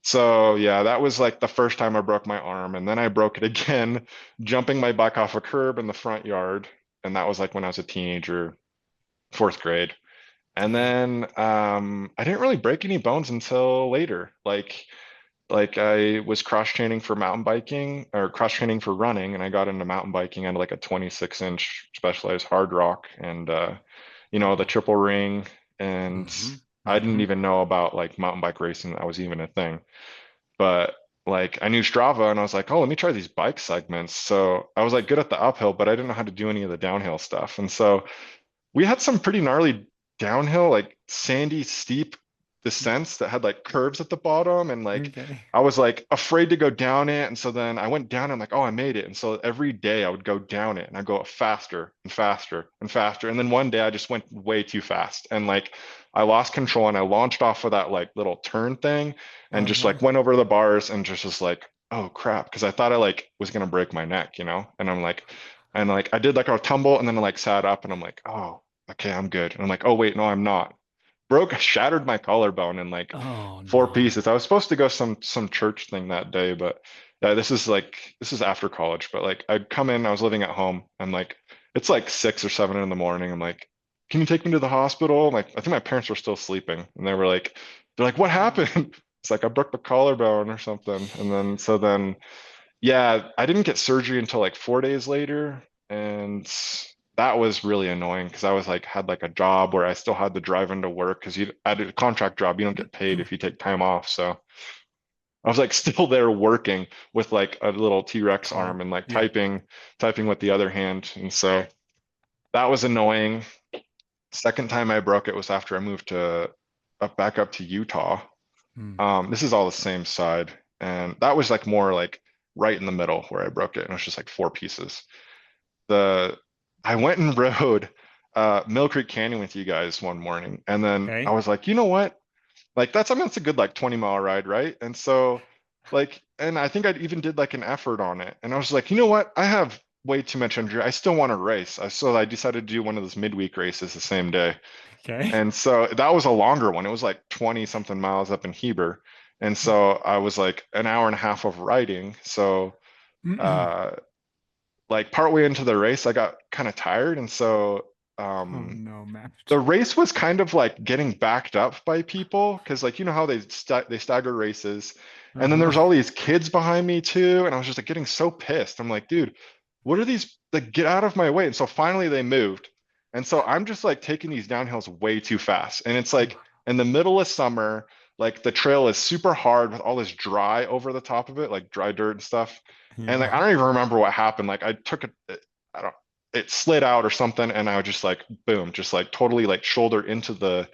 So yeah, that was like the first time I broke my arm, and then I broke it again jumping my bike off a curb in the front yard, and that was like when I was a teenager, fourth grade. And Dang. then I didn't really break any bones until later. Like I was cross training for mountain biking or cross training for running, and I got into mountain biking on like a 26-inch specialized hard rock and the Uh-oh. triple ring, and Hmm. I didn't Hmm. even know about like mountain bike racing. That was even a thing. But like I knew Strava and I was like, oh, let me try these bike segments. So I was like good at the uphill, but I didn't know how to do any of the downhill stuff. And so we had some pretty gnarly downhill, like sandy, steep descents that had like curves at the bottom. And like Okay. I was like afraid to go down it. And so then I went down and I'm like, oh, I made it. And so every day I would go down it and I go faster and faster and faster. And then one day I just went way too fast. And like I lost control and I launched off of that like little turn thing and just Uh-huh. like went over the bars and just was like, oh crap. Cause I thought I like was gonna break my neck, you know? And like I did like a tumble and then I like sat up and I'm like, oh, okay, I'm good. And I'm like, oh wait, no, I'm not. Shattered my collarbone in like Oh four no. pieces. I was supposed to go some church thing that day, but yeah, this is after college. But like I'd come in, I was living at home. I'm like, it's like 6 or 7 in the morning. I'm like, can you take me to the hospital? Like, I think my parents were still sleeping, and they're like, what happened? It's like I broke the collarbone or something. And then yeah, I didn't get surgery until like 4 days later, and that was really annoying because I was like had like a job where I still had to drive into work because you I did a contract job, you don't get paid if you take time off. So I was like still there working with like a little T-Rex Car. arm and like Yeah. typing with the other hand. And so that was annoying. Second time I broke it was after I moved to back up to Utah. Mm. This is all the same side, and that was like more like right in the middle where I broke it, and it was just like four pieces. The I went and rode Mill Creek Canyon with you guys one morning, and then I Okay. was like, you know what? Like that's a good like 20-mile ride, right? And so like, and I think I even did like an effort on it, and I was like, you know what? I have way too much energy. I still want to race. So I decided to do one of those midweek races the same day. Okay. And so that was a longer one. It was like 20 something miles up in Heber. And so I was like an hour and a half of riding. So uh like partway into the race, I got kind of tired. And so Oh um no, Matt. the race was kind of like getting backed up by people because like you know how they stagger races. And then Uh-huh. there's all these kids behind me too. And I was just like getting so pissed. I'm like, dude, what are these like get out of my way? And so finally they moved. And so I'm just like taking these downhills way too fast. And it's like in the middle of summer, like the trail is super hard with all this dry over the top of it, like dry dirt and stuff. And like Yeah. I don't even remember what happened. Like I took it, I don't it slid out or something, and I was just like boom, just like totally like shoulder into the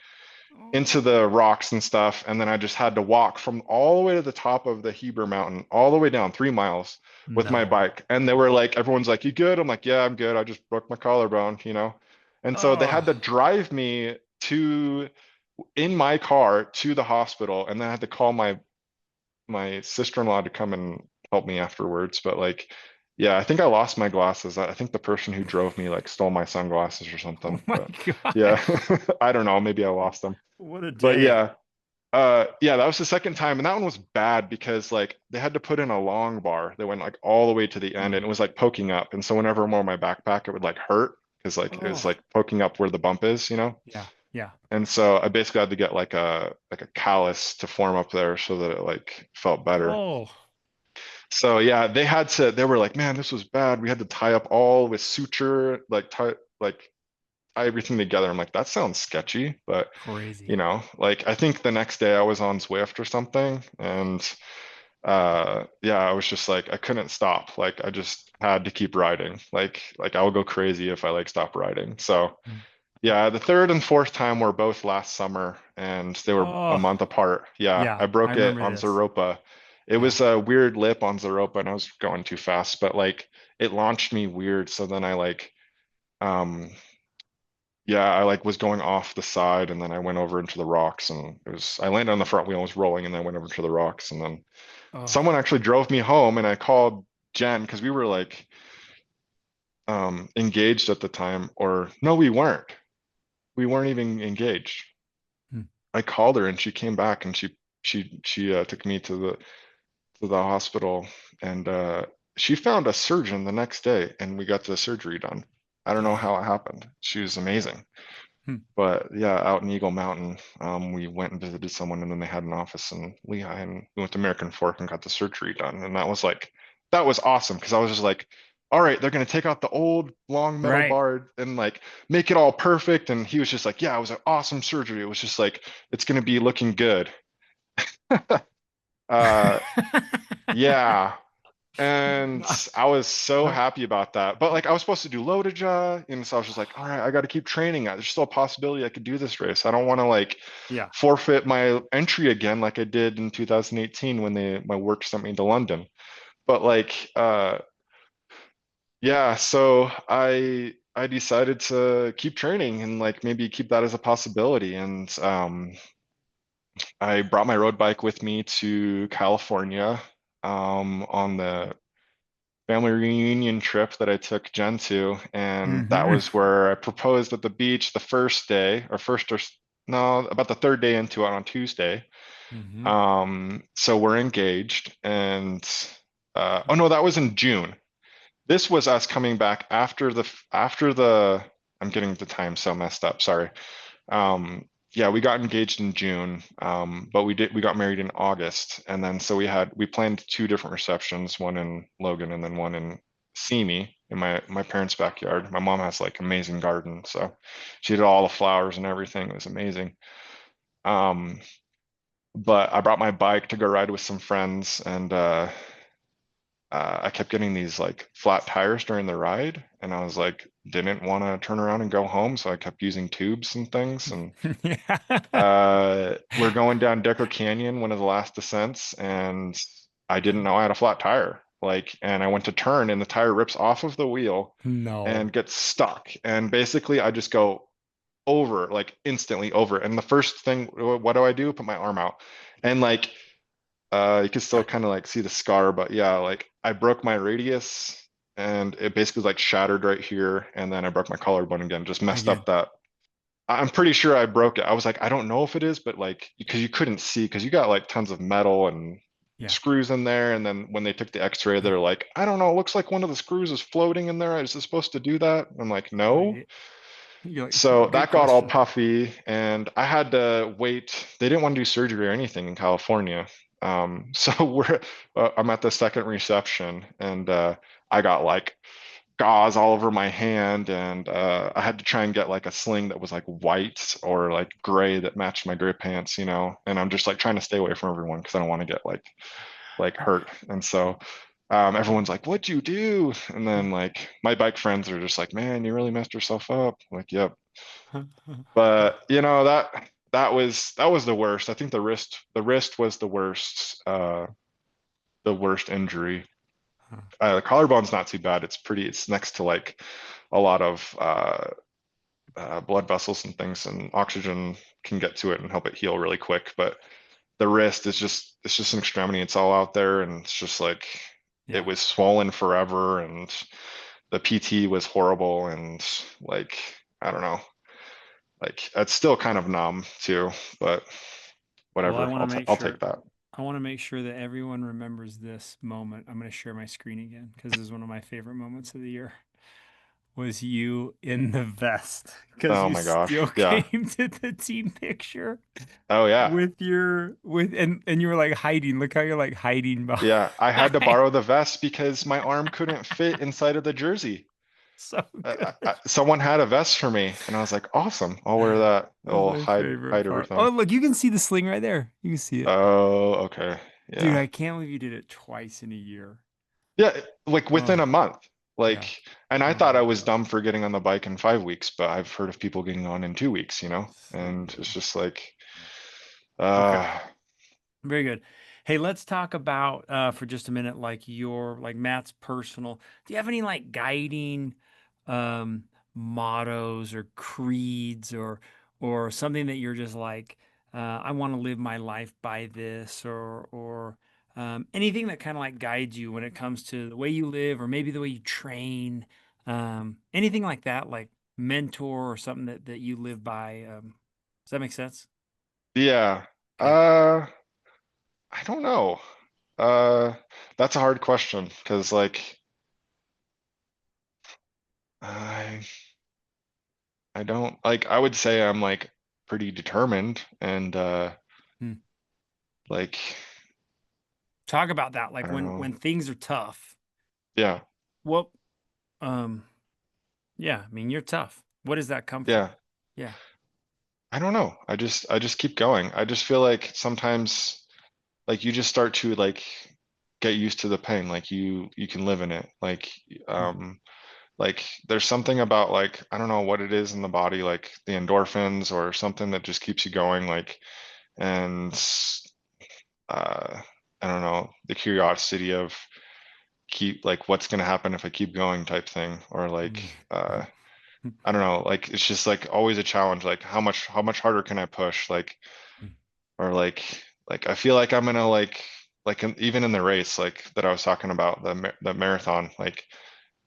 into Oh, the rocks and stuff. And then I just had to walk from all the way to the top of the Heber Mountain, all the way down 3 miles with my no. bike. And they were like, everyone's like, "You good?" I'm like, "Yeah, I'm good. I just broke my collarbone, you know?" And so they had Oh, to drive me to in my car to the hospital, and then I had to call my sister-in-law to come and help me afterwards. But like, yeah, I think I lost my glasses. I think the person who drove me like stole my sunglasses or oh something. my But yeah, gosh. I don't know. Maybe I lost them. What a But day. yeah, yeah, that was the second time, and that one was bad because like they had to put in a long bar that went like all the way to the end, and it Mm. was like poking up. And so whenever I'm on my backpack, it would like hurt because like it was Oh, like poking up where the bump is, you know? yeah, yeah. And so I basically had to get like a callus to form up there so that it like felt better. Oh, So yeah, they were like, "Man, this was bad. We had to tie up all with suture, like tie everything together." I'm like, "That sounds sketchy," but crazy. like I think the next day I was on Zwift or something, and yeah, I was just like I couldn't stop. Like I just had to keep riding. Like I would go crazy if I like stopped riding. So Mm. yeah, the third and fourth time were both last summer, and they were a Oh, month apart. Yeah, yeah, I I broke it remember on this. Zeropa. It Yeah. was a weird lip on Zeropa, and I was going too fast, but like it launched me weird. So then I like, um, yeah, I like was going off the side, and then I went over into the rocks, and I landed on the front wheel, I was rolling, and then I went over to the rocks, and then Oh, someone actually drove me home, and I called Jen because we were like, engaged at the time, or no, we weren't. We weren't even engaged. mm. I called her and she came back and she took me to the hospital, and she found a surgeon the next day and we got the surgery done. I don't know Dang. how it happened. She was amazing. Hmm. But yeah, out in Eagle Mountain, we went and visited someone, and then they had an office in Lehigh, and we went to American Fork and got the surgery done. And that was awesome because I was just like, all right, they're gonna take out the old long metal Right. bar and like make it all perfect. And he was just like, yeah, it was an awesome surgery. It was just like it's gonna be looking good. Uh, yeah. And I was so happy about that. But like I was supposed to do Lotaja, and so I was just like, all right, I got to keep training. There's still a possibility I could do this race. I don't want to like Yeah. forfeit my entry again like I did in 2018 when my work sent me to London. But like yeah, so I decided to keep training and like maybe keep that as a possibility. And I brought my road bike with me to California on the family reunion trip that I took Jen to, and that Hmm. was where I proposed at the beach the first day, or first or no, about the third day into it on Tuesday. Hmm. So we're engaged, and oh no, that was in June. This was us coming back after the I'm getting the time so messed up. Sorry. Yeah, we got engaged in June, but we got married in August, and then so we planned two different receptions, one in Logan and then one in Simi in my parents' backyard. My mom has like amazing garden, so she did all the flowers and everything. It was amazing. Um, but I brought my bike to go ride with some friends, and I kept getting these like flat tires during the ride, and I was like, didn't want to turn around and go home, so I kept using tubes and things. And Yeah. we're going down Decker Canyon, one of the last descents, and I didn't know I had a flat tire. Like, and I went to turn, and the tire rips off of the wheel No. and gets stuck. And basically, I just go over, like instantly over. And the first thing, what do I do? Put my arm out, and like you can still kind of like see the scar, but yeah, like I broke my radius and it basically like shattered right here. And then I broke my collarbone again, just messed up Again. that. I'm pretty sure I broke it. I was like, I don't know if it is, but like, because you couldn't see, because you got like tons of metal and Yeah. screws in there. And then when they took the x-ray, they're like, I don't know, it looks like one of the screws is floating in there. Is it supposed to do that? I'm like, no. Like, you're like, So good that got all question. puffy, and I had to wait. They didn't want to do surgery or anything in California. So I'm at the second reception, and I got like gauze all over my hand, and I had to try and get like a sling that was like white or like gray that matched my gray pants, you know. And I'm just like trying to stay away from everyone because I don't want to get like hurt. And so everyone's like, "What'd you do?" And then like my bike friends are just like, "Man, you really messed yourself up." I'm like, yep. But you know that that was the worst. I think the wrist was the worst injury. Huh. The collarbone's not too bad. It's next to like a lot of blood vessels and things, and oxygen can get to it and help it heal really quick. But the wrist is just an extremity. It's all out there, and it's just like it Yeah. was swollen forever, and the PT was horrible, and like I don't know, like it's still kind of numb too, but Well, whatever. I'll take that. I want to make sure that everyone remembers this moment. I'm going to share my screen again because this is one of my favorite moments of the year. Was you in the vest because Oh you my gosh. still Yeah. came to the team picture Oh yeah. with your with and you were like hiding. Look how you're like hiding Yeah. I had to behind. borrow the vest because my arm couldn't fit inside of the jersey. So good. Someone had a vest for me, and I was like, awesome. I'll wear that. That was It'll my hide favorite hide part. Oh, everything. look, you can see the sling right there. You can see it. Oh, okay. Dude, Yeah. I can't believe you did it twice in a year. Yeah, like within Oh, a month. yeah. And I Oh thought I my was God. dumb for getting on the bike in 5 weeks, but I've heard of people getting on in 2 weeks, So and it's good. just like, Okay. uh, Very good. Hey, let's talk about for just a minute, like your like Matt's personal. Do you have any like guiding um mottos or creeds or something that you're just like I want to live my life by this or anything that kind of like guides you when it comes to the way you live or maybe the way you train, anything like that, like mentor or something that you live by. Does that make sense? yeah. Okay. Uh, I don't know. Uh, that's a hard question because like I I don't like I would say I'm like pretty determined and Hmm. like Talk about that, I like don't know. when things are tough. Yeah. What, um, yeah, I mean, you're tough. What does that come from? Yeah. Yeah. I don't know. I just keep going. I just feel like sometimes like you just start to like get used to the pain. Like you can live in it. Hmm. Like there's something about like I don't know what it is in the body, like the endorphins or something that just keeps you going. And uh I don't know, the curiosity of keep like what's gonna happen if I keep going type thing. Or like Hmm. I don't know, like it's just like always a challenge. Like how much harder can I push? Or like I feel like I'm gonna even in the race like that I was talking about the marathon, like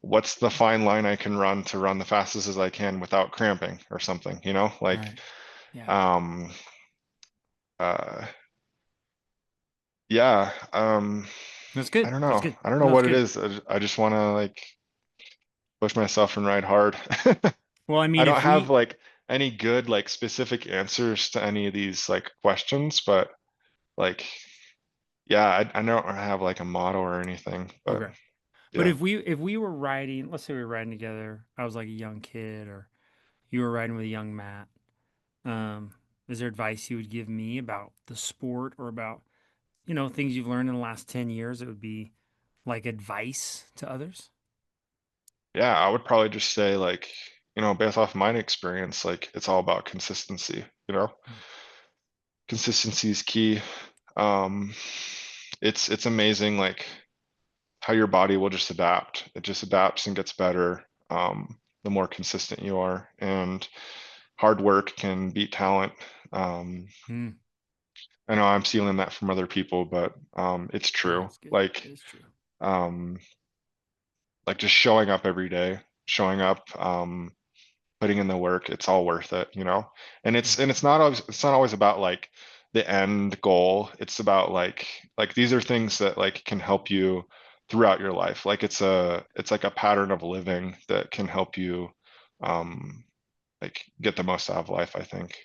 what's the fine line I can run to run the fastest as I can without cramping or something, like Right. Yeah. um uh yeah. That's I good. don't That's know. good. I don't know No, that's what it good. is. I just want to like push myself and ride hard. Well, I I mean, don't if have we, like any good like specific answers to any of these like questions, but like yeah, I don't have like a motto or anything, but okay. But yeah. if we were riding, let's say we were riding together, I was like a young kid or you were riding with a young Matt, um, is there advice you would give me about the sport or about, things you've learned in the last 10 years? It would be like advice to others? Yeah, I would probably just say like, based off my experience, like it's all about consistency. Mm. Consistency is key. Um, it's amazing like how your body will just adapt. It just adapts and gets better, the more consistent you are. And hard work can beat talent. Um, Mm. I know I'm stealing that from other people, but it's Yeah, true. it's good. Like It's true. um, like just showing up every day, showing up, putting in the work, it's all worth it. And Yeah. it's not always about like the end goal. It's about like these are things that like can help you throughout your life. Like it's like a pattern of living that can help you um like get the most out of life, I think.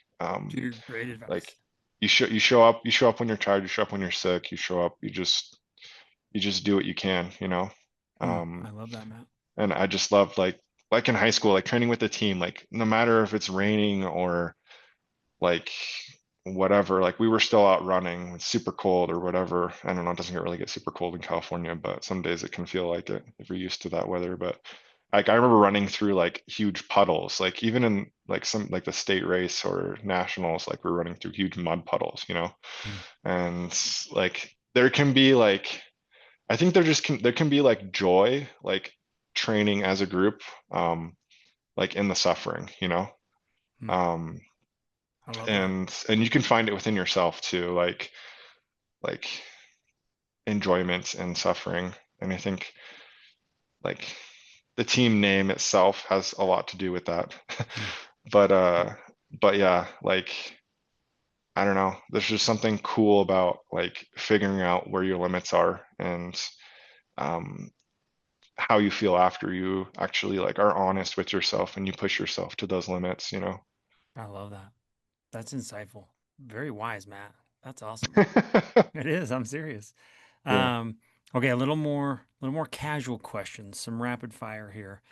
Dude, great Like advice. you show up when you're tired, you show up when you're sick, you show up, you just do what you can. I Um love that, Matt. and I just love like in high school, like training with the team, like no matter if it's raining or like whatever, like we were still out running. It's super cold or whatever. I don't know, it doesn't really get super cold in California, but some days it can feel like it if you're used to that weather. But like I remember running through like huge puddles, like even in like some like the state race or nationals, like we're running through huge mud puddles, you know. Mm. And like there can be like I think there can be like joy, like training as a group, like in the suffering, you know. Mm. Um, I love that. and you can find it within yourself too, like enjoyment and suffering. And I think like the team name itself has a lot to do with that. Mm. But but yeah, like I don't know, there's just something cool about like figuring out where your limits are and um how you feel after you actually like are honest with yourself and you push yourself to those limits, you know. I love that. That's insightful. Very wise, Matt. That's awesome. It is. I'm serious. Yeah. Um, okay, a little more casual questions, some rapid fire here.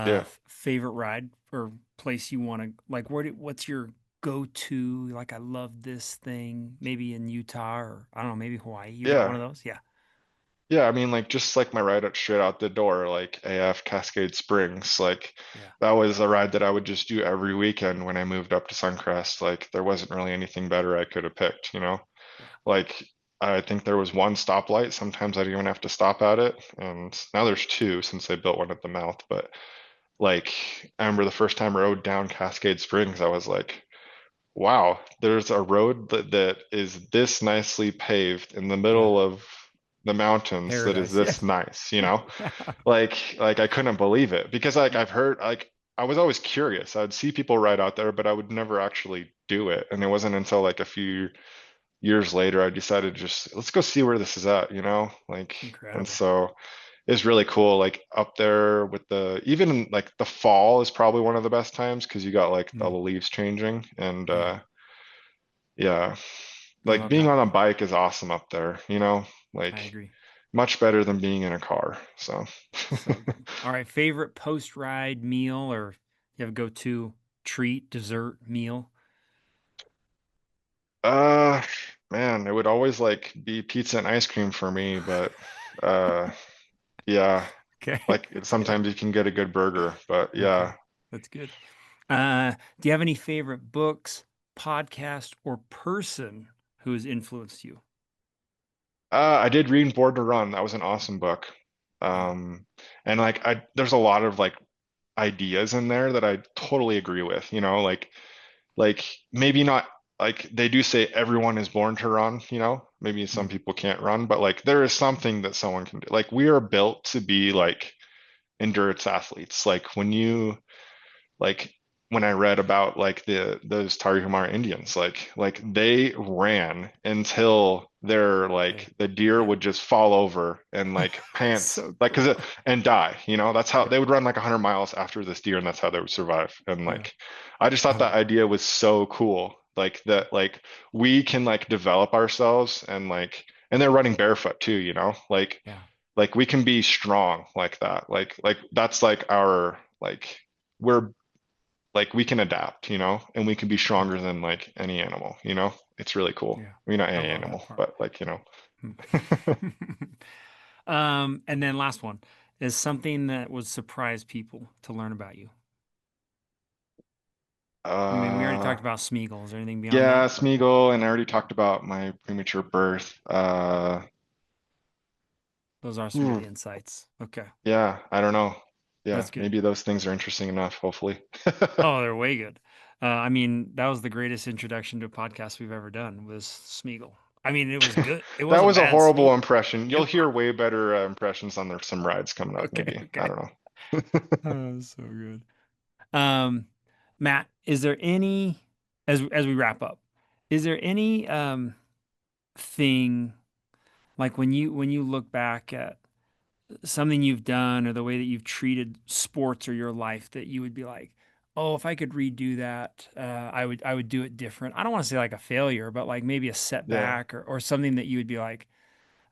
Yeah. Favorite ride or place you want to like? What's your go-to? Like, I love this thing. Maybe in Utah or I don't know, maybe Hawaii. You got one Yeah. of those? Yeah, Yeah, I mean, like just like my ride out straight out the door, like AF Cascade Springs, like yeah, that was a ride that I would just do every weekend when I moved up to Suncrest. Like there wasn't really anything better I could have picked, you know? yeah. Like I think there was one stoplight. Sometimes I didn't even have to stop at it, and now there's two since they built one at the mouth. But like I remember the first time I rode down Cascade Springs, I was like, wow, there's a road that is this nicely paved in the Yeah. middle of the mountains that is Paradise. Yeah. this nice, you know? Yeah. Like I couldn't believe it because like I've heard like I was always curious. I'd see people ride out there, but I would never actually do it. And it wasn't until like a few years later I decided just let's go see where this is at, you know? Like and Incredible. so it's really cool like up there with the even like the fall is probably one of the best times because you got like all Mm, the leaves changing and yeah, yeah, I like love being that. on a bike is awesome up there, you know, I like agree. much better than being in a car. So, So good. All right, favorite post-ride meal or you have a go-to treat, dessert, meal? uh, man, it would always like be pizza and ice cream for me, but uh, yeah, Okay. like Okay. sometimes you can get a good burger, but Okay. yeah. That's good. Do you have any favorite books, podcast, or person who has influenced you? I did read Born to Run. That was an awesome book. Yeah. And like there's a lot of like ideas in there that I totally agree with, you know, like maybe not like they do say everyone is born to run, you know, maybe some Mm, people can't run, but like there is something that someone can do. Like we are built to be like endurance athletes. Like like when I read about like those Tarahumara Indians, like they ran until their like they, the deer yeah. would just fall over and like pants So like cool. and die. You know, that's how Yeah. they would run like 100 miles after this deer, and that's how they would survive. And Yeah. like I just I thought that love it. idea was so cool. Like that, like we can like develop ourselves and they're running barefoot too. You know, Yeah. like we can be strong like that. Like that's like our like we're like we can adapt, you know, and we can be Yeah. stronger than like any animal, you know? It's really cool. Yeah. I mean, not I any love that animal, part. but like, you know. Hmm. And then last one is something that would surprise people to learn about you. I mean, we already Uh, talked about Smeagol. Is there anything beyond yeah, that? Smeagol, and I already talked about my premature birth. Those are some good Ooh, insights. Okay. yeah, I don't know. Yeah, That's good. maybe those things are interesting enough, hopefully. Oh, they're way good. I mean, that was the greatest introduction to a podcast we've ever done was Smeagol. I mean, it was good. It That wasn't was a bad horrible Smeagol. impression. You'll It, hear way better impressions on there some rides coming up, okay, maybe. I okay. don't know. Oh, so good. Um, Matt, is there any as we wrap up, is there any thing like when you look back at something you've done or the way that you've treated sports or your life that you would be like, oh, if I could redo that, I would do it different. I don't want to say like a failure, but like maybe a Yeah. setback or something that you would be like,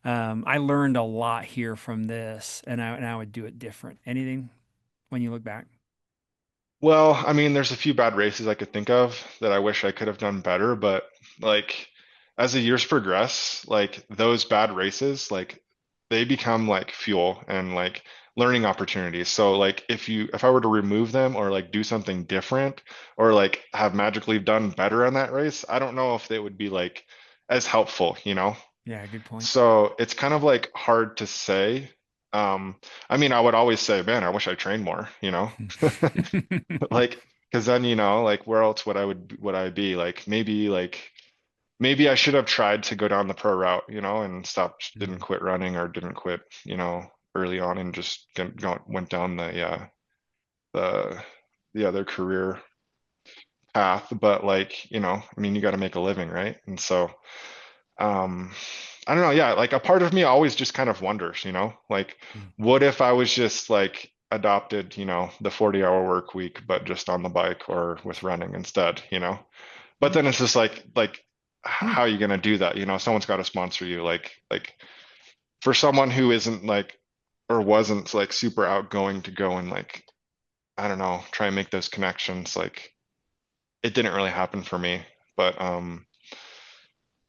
I learned a lot here from this, and I would do it different. Anything when you look back? Well, I mean, there's a few bad races I could think of that I wish I could have done better, but like as the years progress, like those bad races, like they become like fuel and learning opportunities. So like if I were to remove them or like do something different or like have magically done better on that race, I don't know if they would be like as helpful, you know? Yeah, good point. So it's kind of like hard to say. I mean, I would always say, man, I wish I trained more, you know? Like, because then, you know, like where else would I be? Like maybe I should have tried to go down the pro route, you know, and didn't quit running or didn't quit, you know, early on and just went down the the other career path. But like, you know, I mean, you got to make a living, right? And so, um, I don't know. Yeah, like a part of me always just kind of wonders, you know, like Mm. what if I was just like adopted, you know, the 40-hour work week, but just on the bike or with running instead, you know? But Mm. then it's just like Mm. how are you gonna do that? You know, someone's got to sponsor you. Like for someone who isn't like or wasn't like super outgoing to go and like I don't know, try and make those connections. Like it didn't really happen for me. But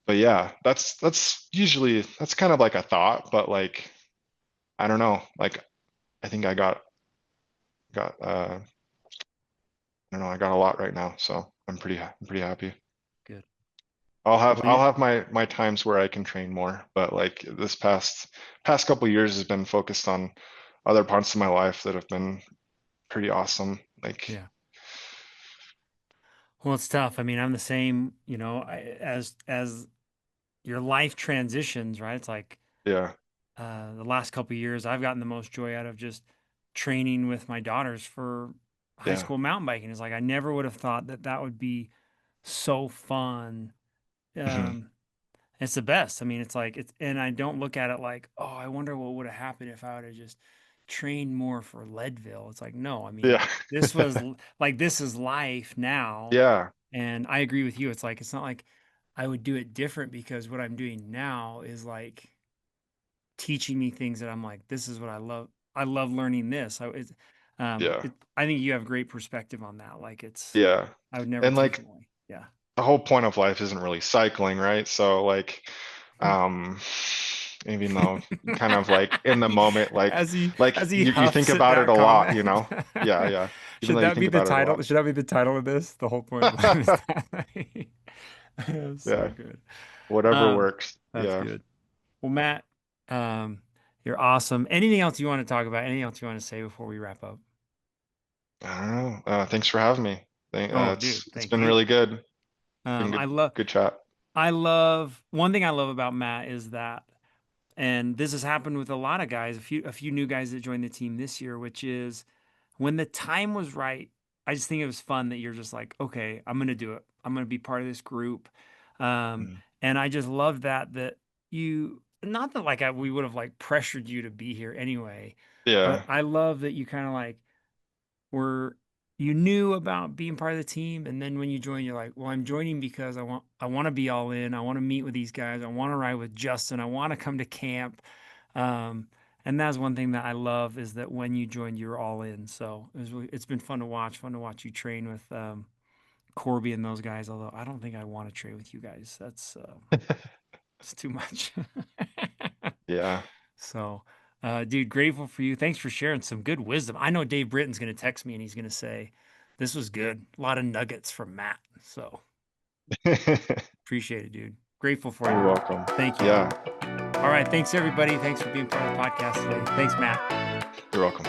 but yeah, that's kind of like a thought, but like I don't know. Like I think I got I don't know, I got a lot right now, so I'm pretty happy. Good. I'll Well, have my times where I can train more, but like this past couple years has been focused on other parts of my life that have been pretty awesome. Like yeah. Well, it's tough. I mean, I'm the same, as your life transitions, right? It's like yeah, the last couple of years, I've gotten the most joy out of just training with my daughters for high yeah, school mountain biking. It's like I never would have thought that that would be so fun. hmm Um, it's the best. I mean, it's like and I don't look at it like, oh, I wonder what would have happened if I would have just trained more for Leadville. It's like, no, I mean, yeah, this is life now. yeah, And I agree with you. It's like, it's not like I would do it different because what I'm doing now is like teaching me things that I'm like, this is what I love. I love learning this. yeah, I think you have great perspective on that. Like yeah. I would never And take like it away. Yeah. the whole point of life isn't really cycling, right? So like, um, even though kind of like in the moment, As he you think huffs at about it that a lot, comment. you know? Yeah, yeah. Even Should though you that be think the about it a title? lot. Should that be the title of this? The whole point of life is that. So Yeah, good. whatever Um, works. that's Yeah. good. Well, Matt, um, you're awesome. Anything else you want to talk about? Anything else you want to say before we wrap up? I don't know. Thanks for having me. Oh, dude, It's thank been you. really good. Been I love good chat. I love one thing I love about Matt is that, and this has happened with a lot of guys, a few new guys that joined the team this year, which is when the time was right. I just think it was fun that you're just like, okay, I'm gonna do it. I'm gonna be part of this group, Mhm. and I just love that you not that like we would have like pressured you to be here anyway, but Yeah. I love that you kind of like were you knew about being part of the team, and then when you join you're like, well, I'm joining because I want to be all in. I want to meet with these guys. I want to ride with Justin. I want to come to camp. um, and that's one thing that I love is that when you joined you're all in. So it's been fun to watch you train with Corby and those guys, although I don't think I want to train with you guys. That's it's too much. Yeah. So, dude, grateful for you. Thanks for sharing some good wisdom. I know Dave Britton's going to text me and he's going to say, this was good. A lot of nuggets from Matt. So appreciate it, dude. Grateful for You're you. welcome. Thank you. Yeah, All right. Thanks, everybody. Thanks for being part of the podcast today. Thanks, Matt. you're welcome.